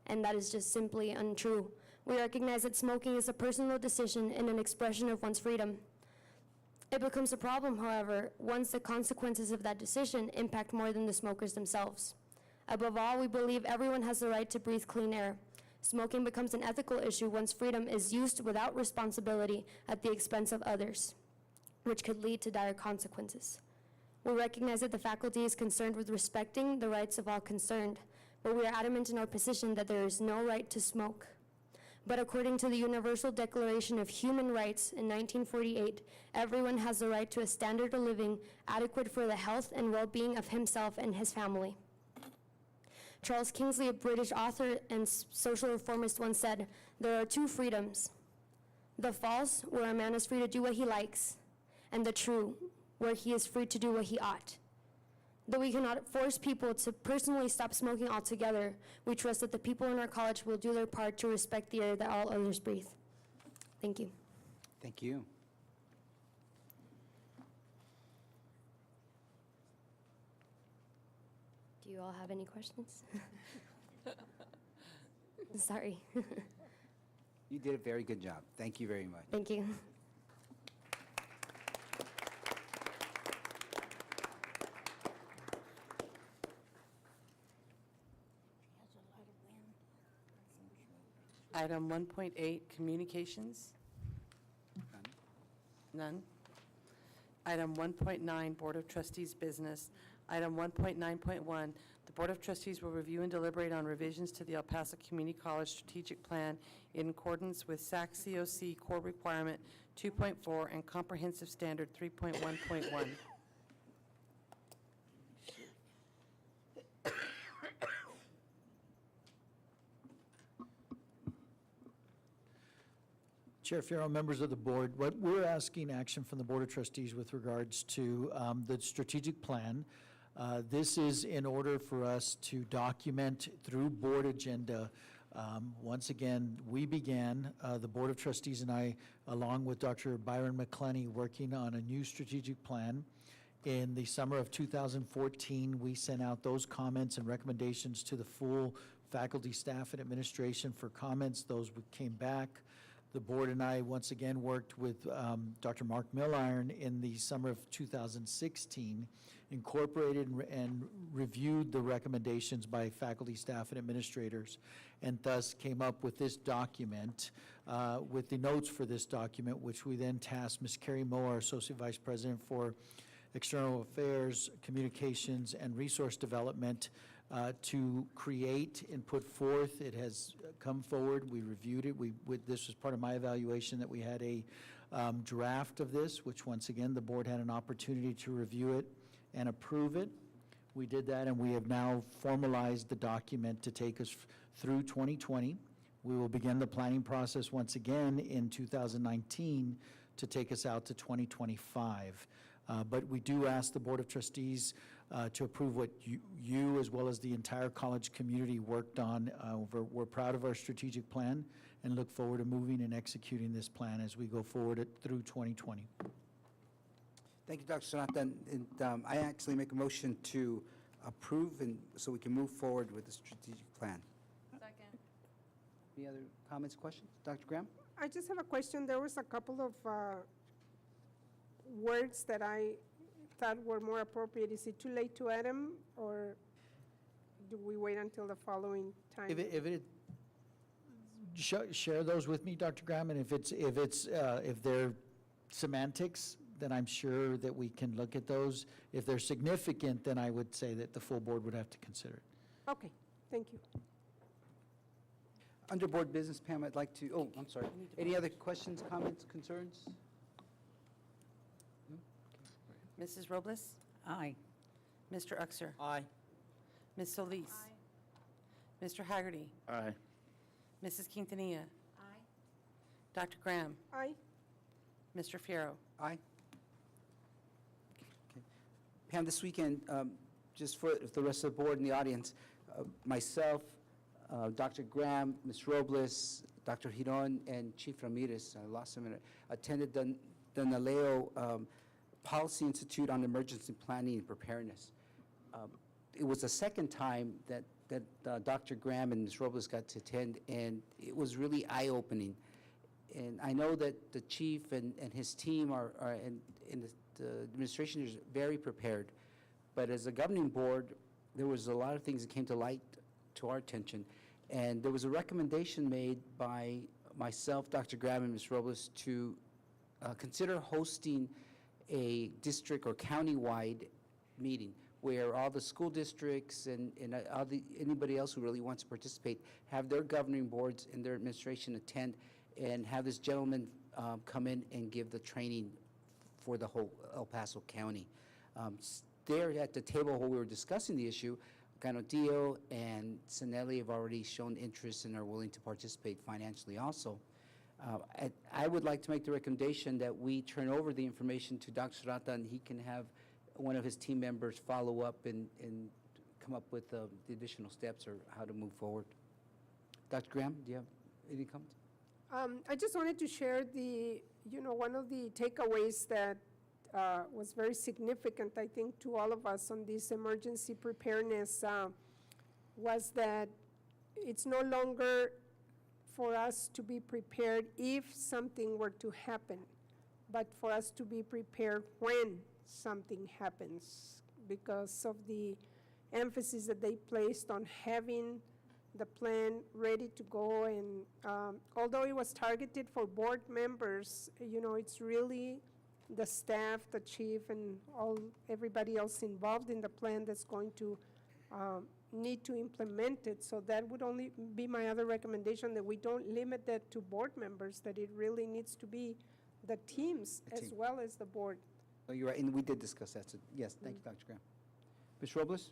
and that is just simply untrue. We recognize that smoking is a personal decision and an expression of one's freedom. It becomes a problem, however, once the consequences of that decision impact more than the smokers themselves. Above all, we believe everyone has the right to breathe clean air. Smoking becomes an ethical issue once freedom is used without responsibility at the expense of others, which could lead to dire consequences. We recognize that the faculty is concerned with respecting the rights of all concerned, but we are adamant in our position that there is no right to smoke. But according to the Universal Declaration of Human Rights in 1948, everyone has the right to a standard of living adequate for the health and well-being of himself and his family. Charles Kingsley, a British author and social reformist, once said, "There are two freedoms. The false, where a man is free to do what he likes, and the true, where he is free to do what he ought." Though we cannot force people to personally stop smoking altogether, we trust that the people in our college will do their part to respect the air that all others breathe. Thank you. Thank you. Do you all have any questions? Sorry. You did a very good job. Thank you very much. Thank you. Item 1.8, communications. None. Item 1.9, Board of Trustees business. Item 1.9.1, the Board of Trustees will review and deliberate on revisions to the El Paso Community College Strategic Plan in accordance with SAC COC Core Requirement 2.4 and Comprehensive Standard 3.1.1. Chair Fierro, members of the board, what we're asking action from the Board of Trustees with regards to the strategic plan. This is in order for us to document through board agenda. Once again, we began, the Board of Trustees and I, along with Dr. Byron McClenny, working on a new strategic plan. In the summer of 2014, we sent out those comments and recommendations to the full faculty, staff, and administration for comments. Those came back. The board and I once again worked with Dr. Mark Milliron in the summer of 2016, incorporated and reviewed the recommendations by faculty, staff, and administrators, and thus came up with this document, with the notes for this document, which we then tasked Ms. Carrie Moe, our Associate Vice President for External Affairs, Communications, and Resource Development, to create and put forth. It has come forward. We reviewed it. This was part of my evaluation that we had a draft of this, which once again the board had an opportunity to review it and approve it. We did that, and we have now formalized the document to take us through 2020. We will begin the planning process once again in 2019 to take us out to 2025. But we do ask the Board of Trustees to approve what you, as well as the entire college community, worked on. We're proud of our strategic plan and look forward to moving and executing this plan as we go forward through 2020. Thank you, Dr. Sonata. And I actually make a motion to approve and so we can move forward with the strategic plan. Second. Any other comments, questions? Dr. Graham? I just have a question. There was a couple of words that I thought were more appropriate. Is it too late to add them, or do we wait until the following time? Share those with me, Dr. Graham, and if they're semantics, then I'm sure that we can look at those. If they're significant, then I would say that the full board would have to consider it. Okay, thank you. Under board business, Pam, I'd like to, oh, I'm sorry. Any other questions, comments, concerns? Mrs. Robles? Aye. Mr. Uxer? Aye. Ms. Solis? Mr. Haggerty? Aye. Mrs. Quintanilla? Aye. Dr. Graham? Aye. Mr. Fierro? Aye. Okay. Pam, this weekend, just for the rest of the board and the audience, myself, Dr. Graham, Ms. Robles, Dr. Giron, and Chief Ramirez, I lost him, attended the NALEO Policy Institute on Emergency Planning and Preparedness. It was the second time that Dr. Graham and Ms. Robles got to attend, and it was really eye-opening. And I know that the chief and his team and the administration is very prepared. But as a governing board, there was a lot of things that came to light to our attention. And there was a recommendation made by myself, Dr. Graham, and Ms. Robles to consider hosting a district or county-wide meeting where all the school districts and anybody else who really wants to participate have their governing boards and their administration attend, and have this gentleman come in and give the training for the whole El Paso County. There at the table where we were discussing the issue, Ganodillo and Sinelli have already shown interest and are willing to participate financially also. I would like to make the recommendation that we turn over the information to Dr. Serrata, and he can have one of his team members follow up and come up with the additional steps or how to move forward. Dr. Graham, do you have any comments? I just wanted to share one of the takeaways that was very significant, I think, to all of us on this emergency preparedness was that it's no longer for us to be prepared if something were to happen, but for us to be prepared when something happens, because of the emphasis that they placed on having the plan ready to go. And although it was targeted for board members, it's really the staff, the chief, and everybody else involved in the plan that's going to need to implement it. So that would only be my other recommendation, that we don't limit that to board members, that it really needs to be the teams as well as the board. Oh, you're right, and we did discuss that. So yes, thank you, Dr. Graham. Ms. Robles?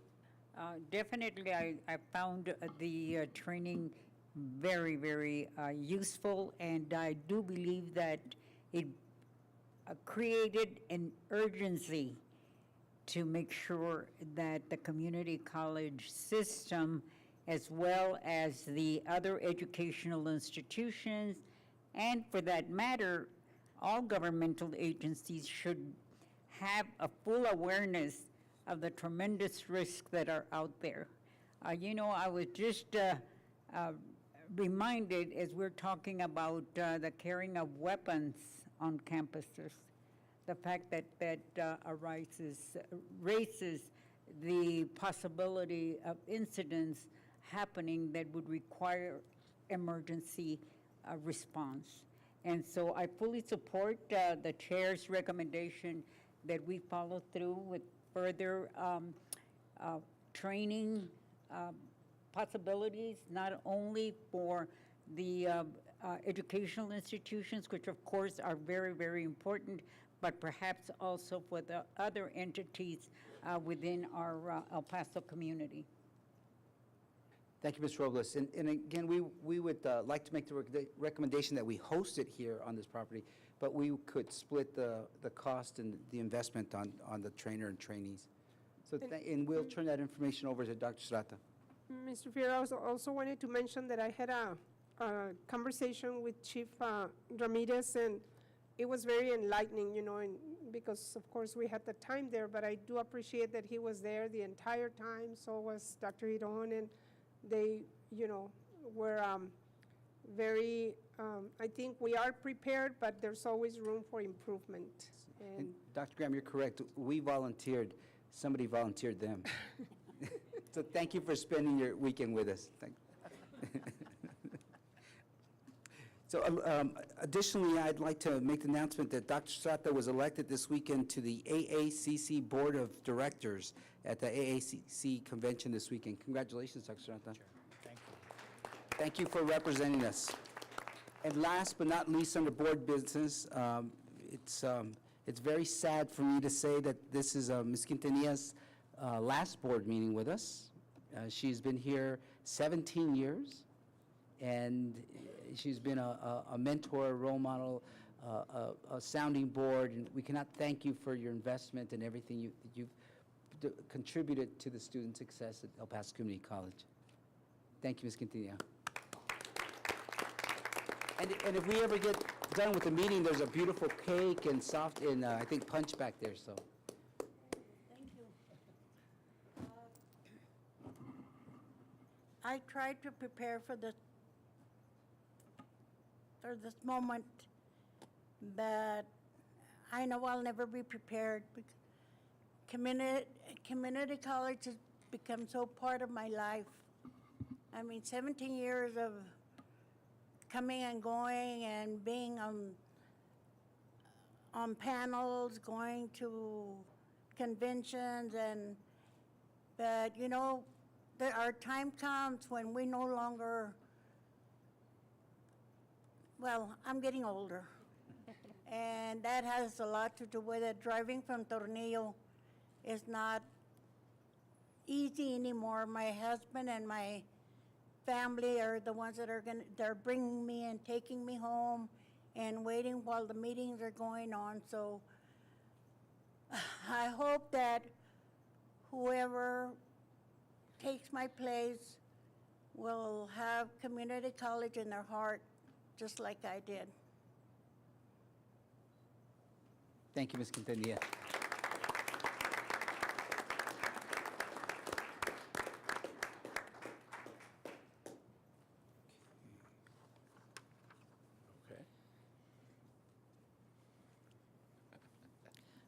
Definitely, I found the training very, very useful, and I do believe that it created an urgency to make sure that the community college system, as well as the other educational institutions, and for that matter, all governmental agencies should have a full awareness of the tremendous risks that are out there. I was just reminded as we're talking about the carrying of weapons on campuses, the fact that raises the possibility of incidents happening that would require emergency response. And so I fully support the chair's recommendation that we follow through with further training possibilities, not only for the educational institutions, which of course are very, very important, but perhaps also for the other entities within our El Paso community. Thank you, Ms. Robles. And again, we would like to make the recommendation that we host it here on this property, but we could split the cost and the investment on the trainer and trainees. So, and we'll turn that information over to Dr. Strata. Mr. Fierro, I also wanted to mention that I had a conversation with Chief Ramirez, and it was very enlightening, and because, of course, we had the time there, but I do appreciate that he was there the entire time, so was Dr. Hiron, and they, were very, I think we are prepared, but there's always room for improvement. And Dr. Graham, you're correct. We volunteered. Somebody volunteered them. So thank you for spending your weekend with us. So additionally, I'd like to make the announcement that Dr. Strata was elected this weekend to the AACC Board of Directors at the AACC convention this weekend. Congratulations, Dr. Strata. Sure. Thank you. Thank you for representing us. And last but not least, under board business, it's very sad for me to say that this is Ms. Quintanilla's last board meeting with us. She's been here 17 years, and she's been a mentor, a role model, a sounding board, and we cannot thank you for your investment and everything you've contributed to the student success at El Paso Community College. Thank you, Ms. Quintanilla. And if we ever get done with the meeting, there's a beautiful cake and soft, and I think punch back there, so. Thank you. I tried to prepare for this moment, but I know I'll never be prepared. Community college has become so part of my life. I mean, 17 years of coming and going and being on panels, going to conventions, but our time comes when we no longer, well, I'm getting older. And that has a lot to do with it. Driving from Tornillo is not easy anymore. My husband and my family are the ones that they're bringing me and taking me home and waiting while the meetings are going on. So I hope that whoever takes my place will have community college in their heart, just like I did. Thank you, Ms. Quintanilla.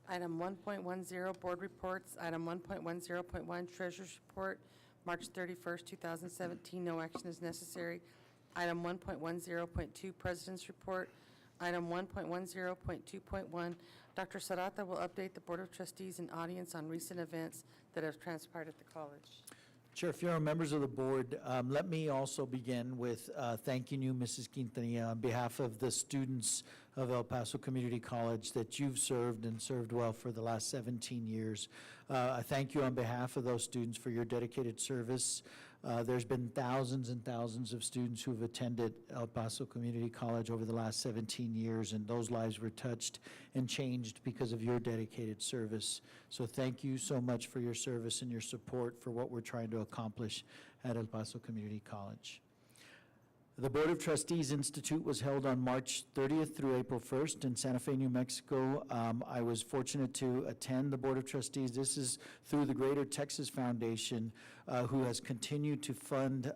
Item 1.10, Board Reports. Item 1.10.1, Treasurer's Report, March 31st, 2017. No action is necessary. Item 1.10.2, President's Report. Item 1.10.2.1, Dr. Sarata will update the Board of Trustees and audience on recent events that have transpired at the college. Chair Fierro, members of the board, let me also begin with thanking you, Mrs. Quintanilla, on behalf of the students of El Paso Community College that you've served and served well for the last 17 years. I thank you on behalf of those students for your dedicated service. There's been thousands and thousands of students who have attended El Paso Community College over the last 17 years, and those lives were touched and changed because of your dedicated service. So thank you so much for your service and your support for what we're trying to accomplish at El Paso Community College. The Board of Trustees Institute was held on March 30th through April 1st in Santa Fe, New Mexico. I was fortunate to attend the Board of Trustees. This is through the Greater Texas Foundation, who has continued to fund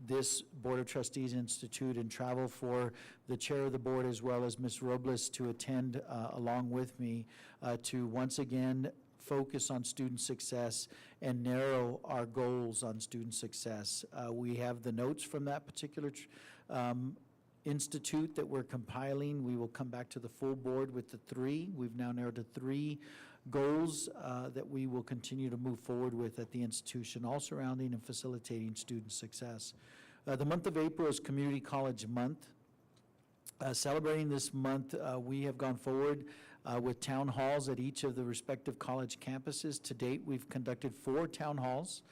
this Board of Trustees Institute and travel for the chair of the board as well as Ms. Robles to attend along with me to once again focus on student success and narrow our goals on student success. We have the notes from that particular institute that we're compiling. We will come back to the full board with the three. We've now narrowed to 3 goals that we will continue to move forward with at the institution, all surrounding and facilitating student success. The month of April is Community College Month. Celebrating this month, we have gone forward with town halls at each of the respective college campuses. To date, we've conducted 4 town halls.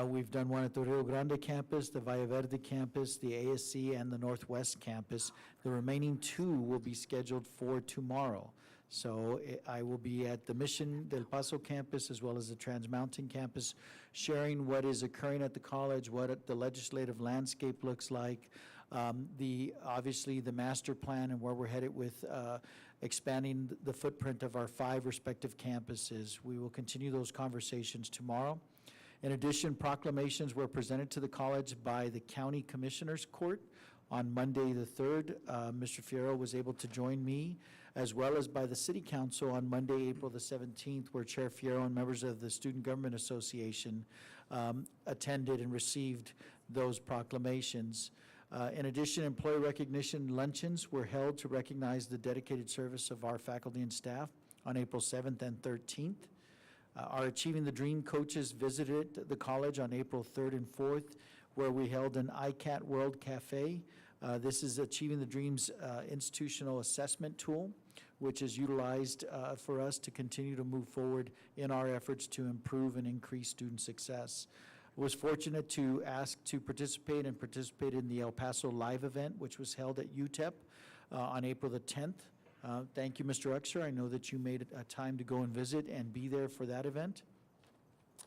We've done one at the Rio Grande campus, the Valle Verde campus, the ASC, and the Northwest campus. The remaining 2 will be scheduled for tomorrow. So I will be at the Mission del Paso campus as well as the Trans Mountain campus, sharing what is occurring at the college, what the legislative landscape looks like, obviously the master plan and where we're headed with expanding the footprint of our 5 respective campuses. We will continue those conversations tomorrow. In addition, proclamations were presented to the college by the County Commissioners Court on Monday the 3rd. Mr. Fierro was able to join me, as well as by the City Council on Monday, April the 17th, where Chair Fierro and members of the Student Government Association attended and received those proclamations. In addition, employee recognition luncheons were held to recognize the dedicated service of our faculty and staff on April 7th and 13th. Our Achieving the Dream coaches visited the college on April 3rd and 4th, where we held an ICAT World Cafe. This is Achieving the Dream's institutional assessment tool, which is utilized for us to continue to move forward in our efforts to improve and increase student success. Was fortunate to ask to participate in the El Paso Live event, which was held at UTEP on April the 10th. Thank you, Mr. Uxer. I know that you made a time to go and visit and be there for that event.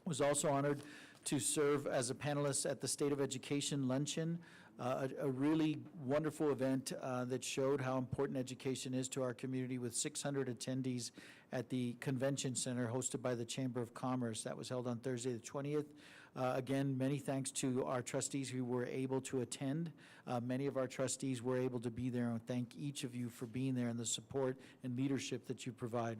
Was also honored to serve as a panelist at the State of Education Luncheon, a really wonderful event that showed how important education is to our community, with 600 attendees at the Convention Center hosted by the Chamber of Commerce. That was held on Thursday the 20th. Again, many thanks to our trustees who were able to attend. Many of our trustees were able to be there, and thank each of you for being there and the support and leadership that you provide.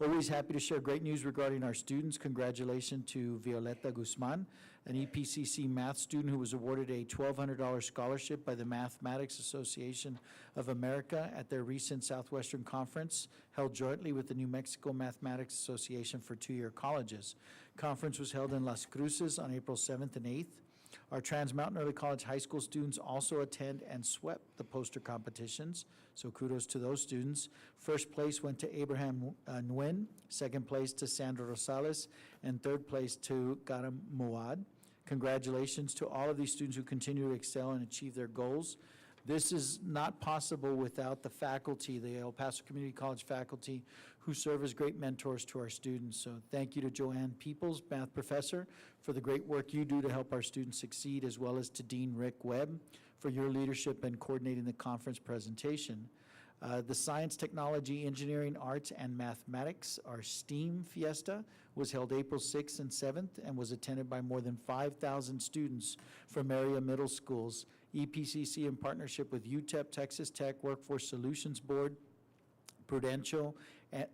Always happy to share great news regarding our students. Congratulations to Violeta Guzman, an EPCC math student who was awarded a $1,200 scholarship by the Mathematics Association of America at their recent Southwestern Conference, held jointly with the New Mexico Mathematics Association for 2-year colleges. Conference was held in Las Cruces on April 7th and 8th. Our Trans Mountain Early College High School students also attend and swept the poster competitions, so kudos to those students. First place went to Abraham Nguyen, second place to Sandra Rosales, and third place to Garam Moad. Congratulations to all of these students who continue to excel and achieve their goals. This is not possible without the faculty, the El Paso Community College faculty, who serve as great mentors to our students. So thank you to Joanne Peoples, math professor, for the great work you do to help our students succeed, as well as to Dean Rick Webb for your leadership in coordinating the conference presentation. The Science, Technology, Engineering, Arts, and Mathematics, our STEAM Fiesta, was held April 6th and 7th and was attended by more than 5,000 students from area middle schools. EPCC, in partnership with UTEP, Texas Tech, Workforce Solutions Board, Prudential,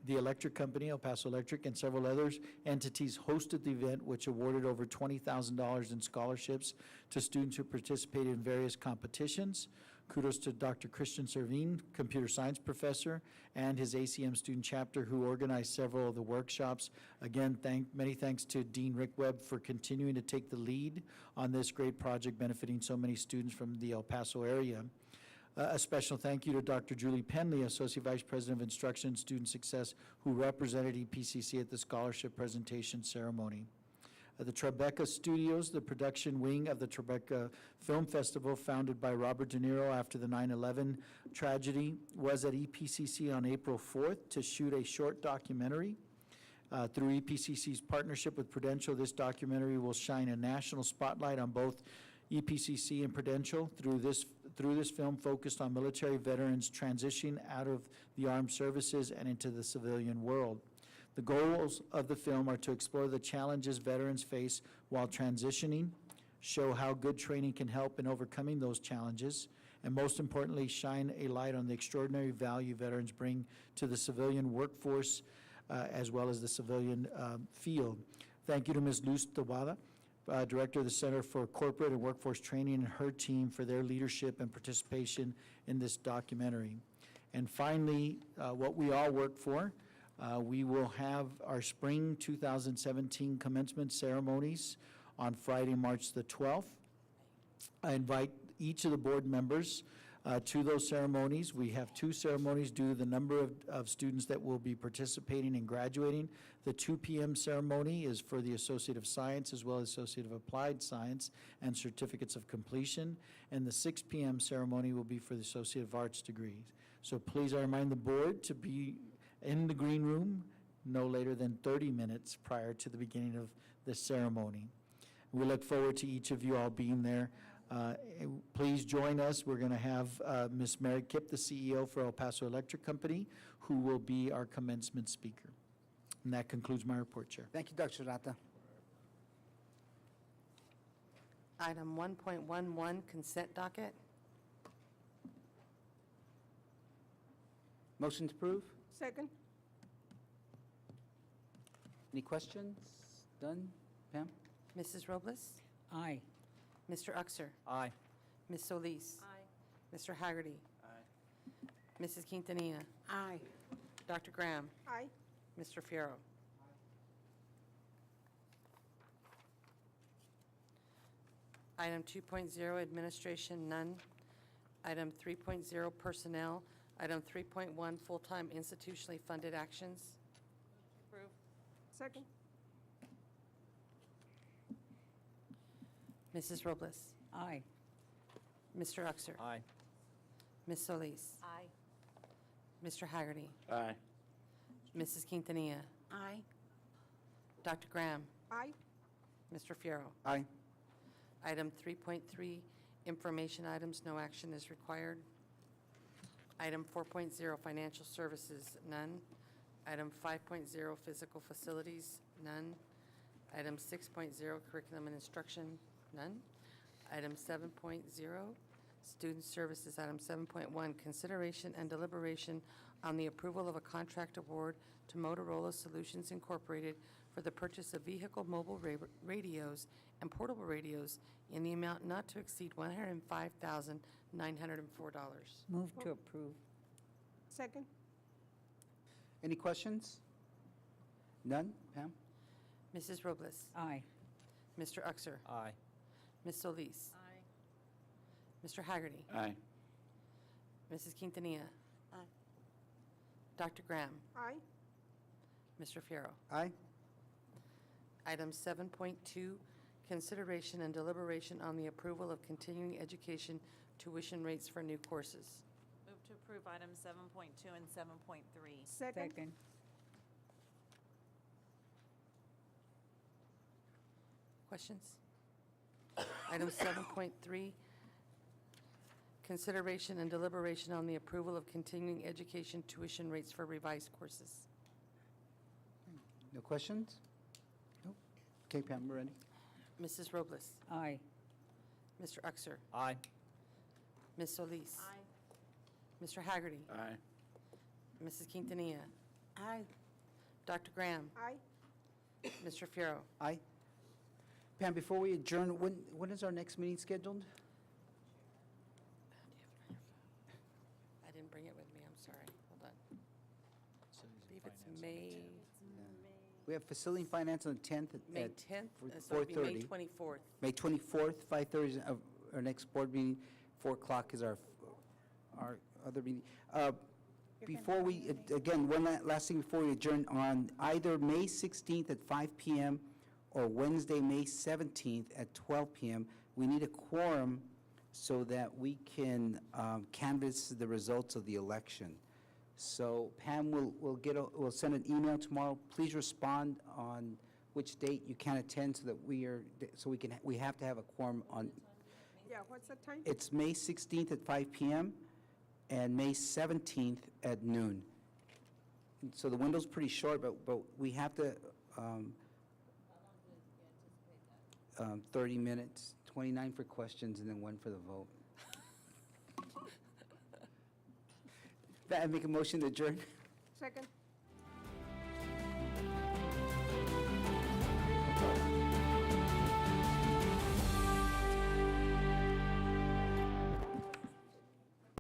the electric company, El Paso Electric, and several others entities hosted the event, which awarded over $20,000 in scholarships to students who participated in various competitions. Kudos to Dr. Christian Servin, computer science professor, and his ACM student chapter, who organized several of the workshops. Again, many thanks to Dean Rick Webb for continuing to take the lead on this great project benefiting so many students from the El Paso area. A special thank you to Dr. Julie Penley, Associate Vice President of Instruction and Student Success, who represented EPCC at the scholarship presentation ceremony. The Tribeca Studios, the production wing of the Tribeca Film Festival, founded by Robert De Niro after the 9/11 tragedy, was at EPCC on April 4th to shoot a short documentary. Through EPCC's partnership with Prudential, this documentary will shine a national spotlight on both EPCC and Prudential through this film focused on military veterans transitioning out of the armed services and into the civilian world. The goals of the film are to explore the challenges veterans face while transitioning, show how good training can help in overcoming those challenges, and most importantly, shine a light on the extraordinary value veterans bring to the civilian workforce as well as the civilian field. Thank you to Ms. Luz Tawada, Director of the Center for Corporate and Workforce Training, and her team for their leadership and participation in this documentary. And finally, what we all work for, we will have our spring 2017 commencement ceremonies on Friday, March the 12th. I invite each of the board members to those ceremonies. We have 2 ceremonies due to the number of students that will be participating and graduating. The 2 p.m. ceremony is for the Associate of Science as well as Associate of Applied Science and Certificates of Completion. And the 6 p.m. ceremony will be for the Associate of Arts degrees. So please, I remind the board to be in the green room no later than 30 minutes prior to the beginning of the ceremony. We look forward to each of you all being there. Please join us. We're going to have Ms. Mary Kipp, the CEO for El Paso Electric Company, who will be our commencement speaker. And that concludes my report, Chair. Thank you, Dr. Serrata. Item 1.11, consent docket. Motion to approve? Second? Any questions? Done? Pam? Mrs. Robles? Aye. Mr. Uxer? Aye. Ms. Solis? Aye. Mr. Haggerty? Aye. Mrs. Quintanilla? Aye. Dr. Graham? Aye. Mr. Fierro? Item 2.0, administration, none. Item 3.0, personnel. Item 3.1, full-time institutionally funded actions. Approve. Second? Mrs. Robles? Aye. Mr. Uxer? Aye. Ms. Solis? Aye. Mr. Haggerty? Aye. Mrs. Quintanilla? Aye. Dr. Graham? Aye. Mr. Fierro? Aye. Item 3.3, information items, no action is required. Item 4.0, financial services, none. Item 5.0, physical facilities, none. Item 6.0, curriculum and instruction, none. Item 7.0, student services. Item 7.1, consideration and deliberation on the approval of a contract award to Motorola Solutions Incorporated for the purchase of vehicle mobile radios and portable radios in the amount not to exceed $105,904. Move to approve. Second? Any questions? None? Pam? Mrs. Robles? Aye. Mr. Uxer? Aye. Ms. Solis? Aye. Mr. Haggerty? Aye. Mrs. Quintanilla? Aye. Dr. Graham? Aye. Mr. Fierro? Aye. Item 7.2, consideration and deliberation on the approval of continuing education tuition rates for new courses. Move to approve items 7.2 and 7.3. Second? Questions? Item 7.3, consideration and deliberation on the approval of continuing education tuition rates for revised courses. No questions? Nope. Okay, Pam, we're ready. Mrs. Robles? Aye. Mr. Uxer? Aye. Ms. Solis? Aye. Mr. Haggerty? Aye. Mrs. Quintanilla? Aye. Dr. Graham? Aye. Mr. Fierro? Aye. Pam, before we adjourn, when is our next meeting scheduled? I didn't bring it with me, I'm sorry. Hold on. I believe it's May, We have facility and finance on the 10th May at 10th, for so it'll be May 4:30. 24th. May 24th, 5:30 is our next board meeting. 4 o'clock is our other meeting. Before we, again, one last thing before we adjourn, on either May 16th at 5 PM or Wednesday, May 17th at 12 PM, we need a quorum so that we can canvass the results of the election. So Pam will send an email tomorrow. Please respond on which date you can attend so that we have to have a quorum on. Yeah, what's the time? It's May 16th at 5 PM and May 17th at noon. So the window's pretty short, but we have to, 30 minutes, 29 for questions, and then 1 for the vote. I make a motion to adjourn. Second?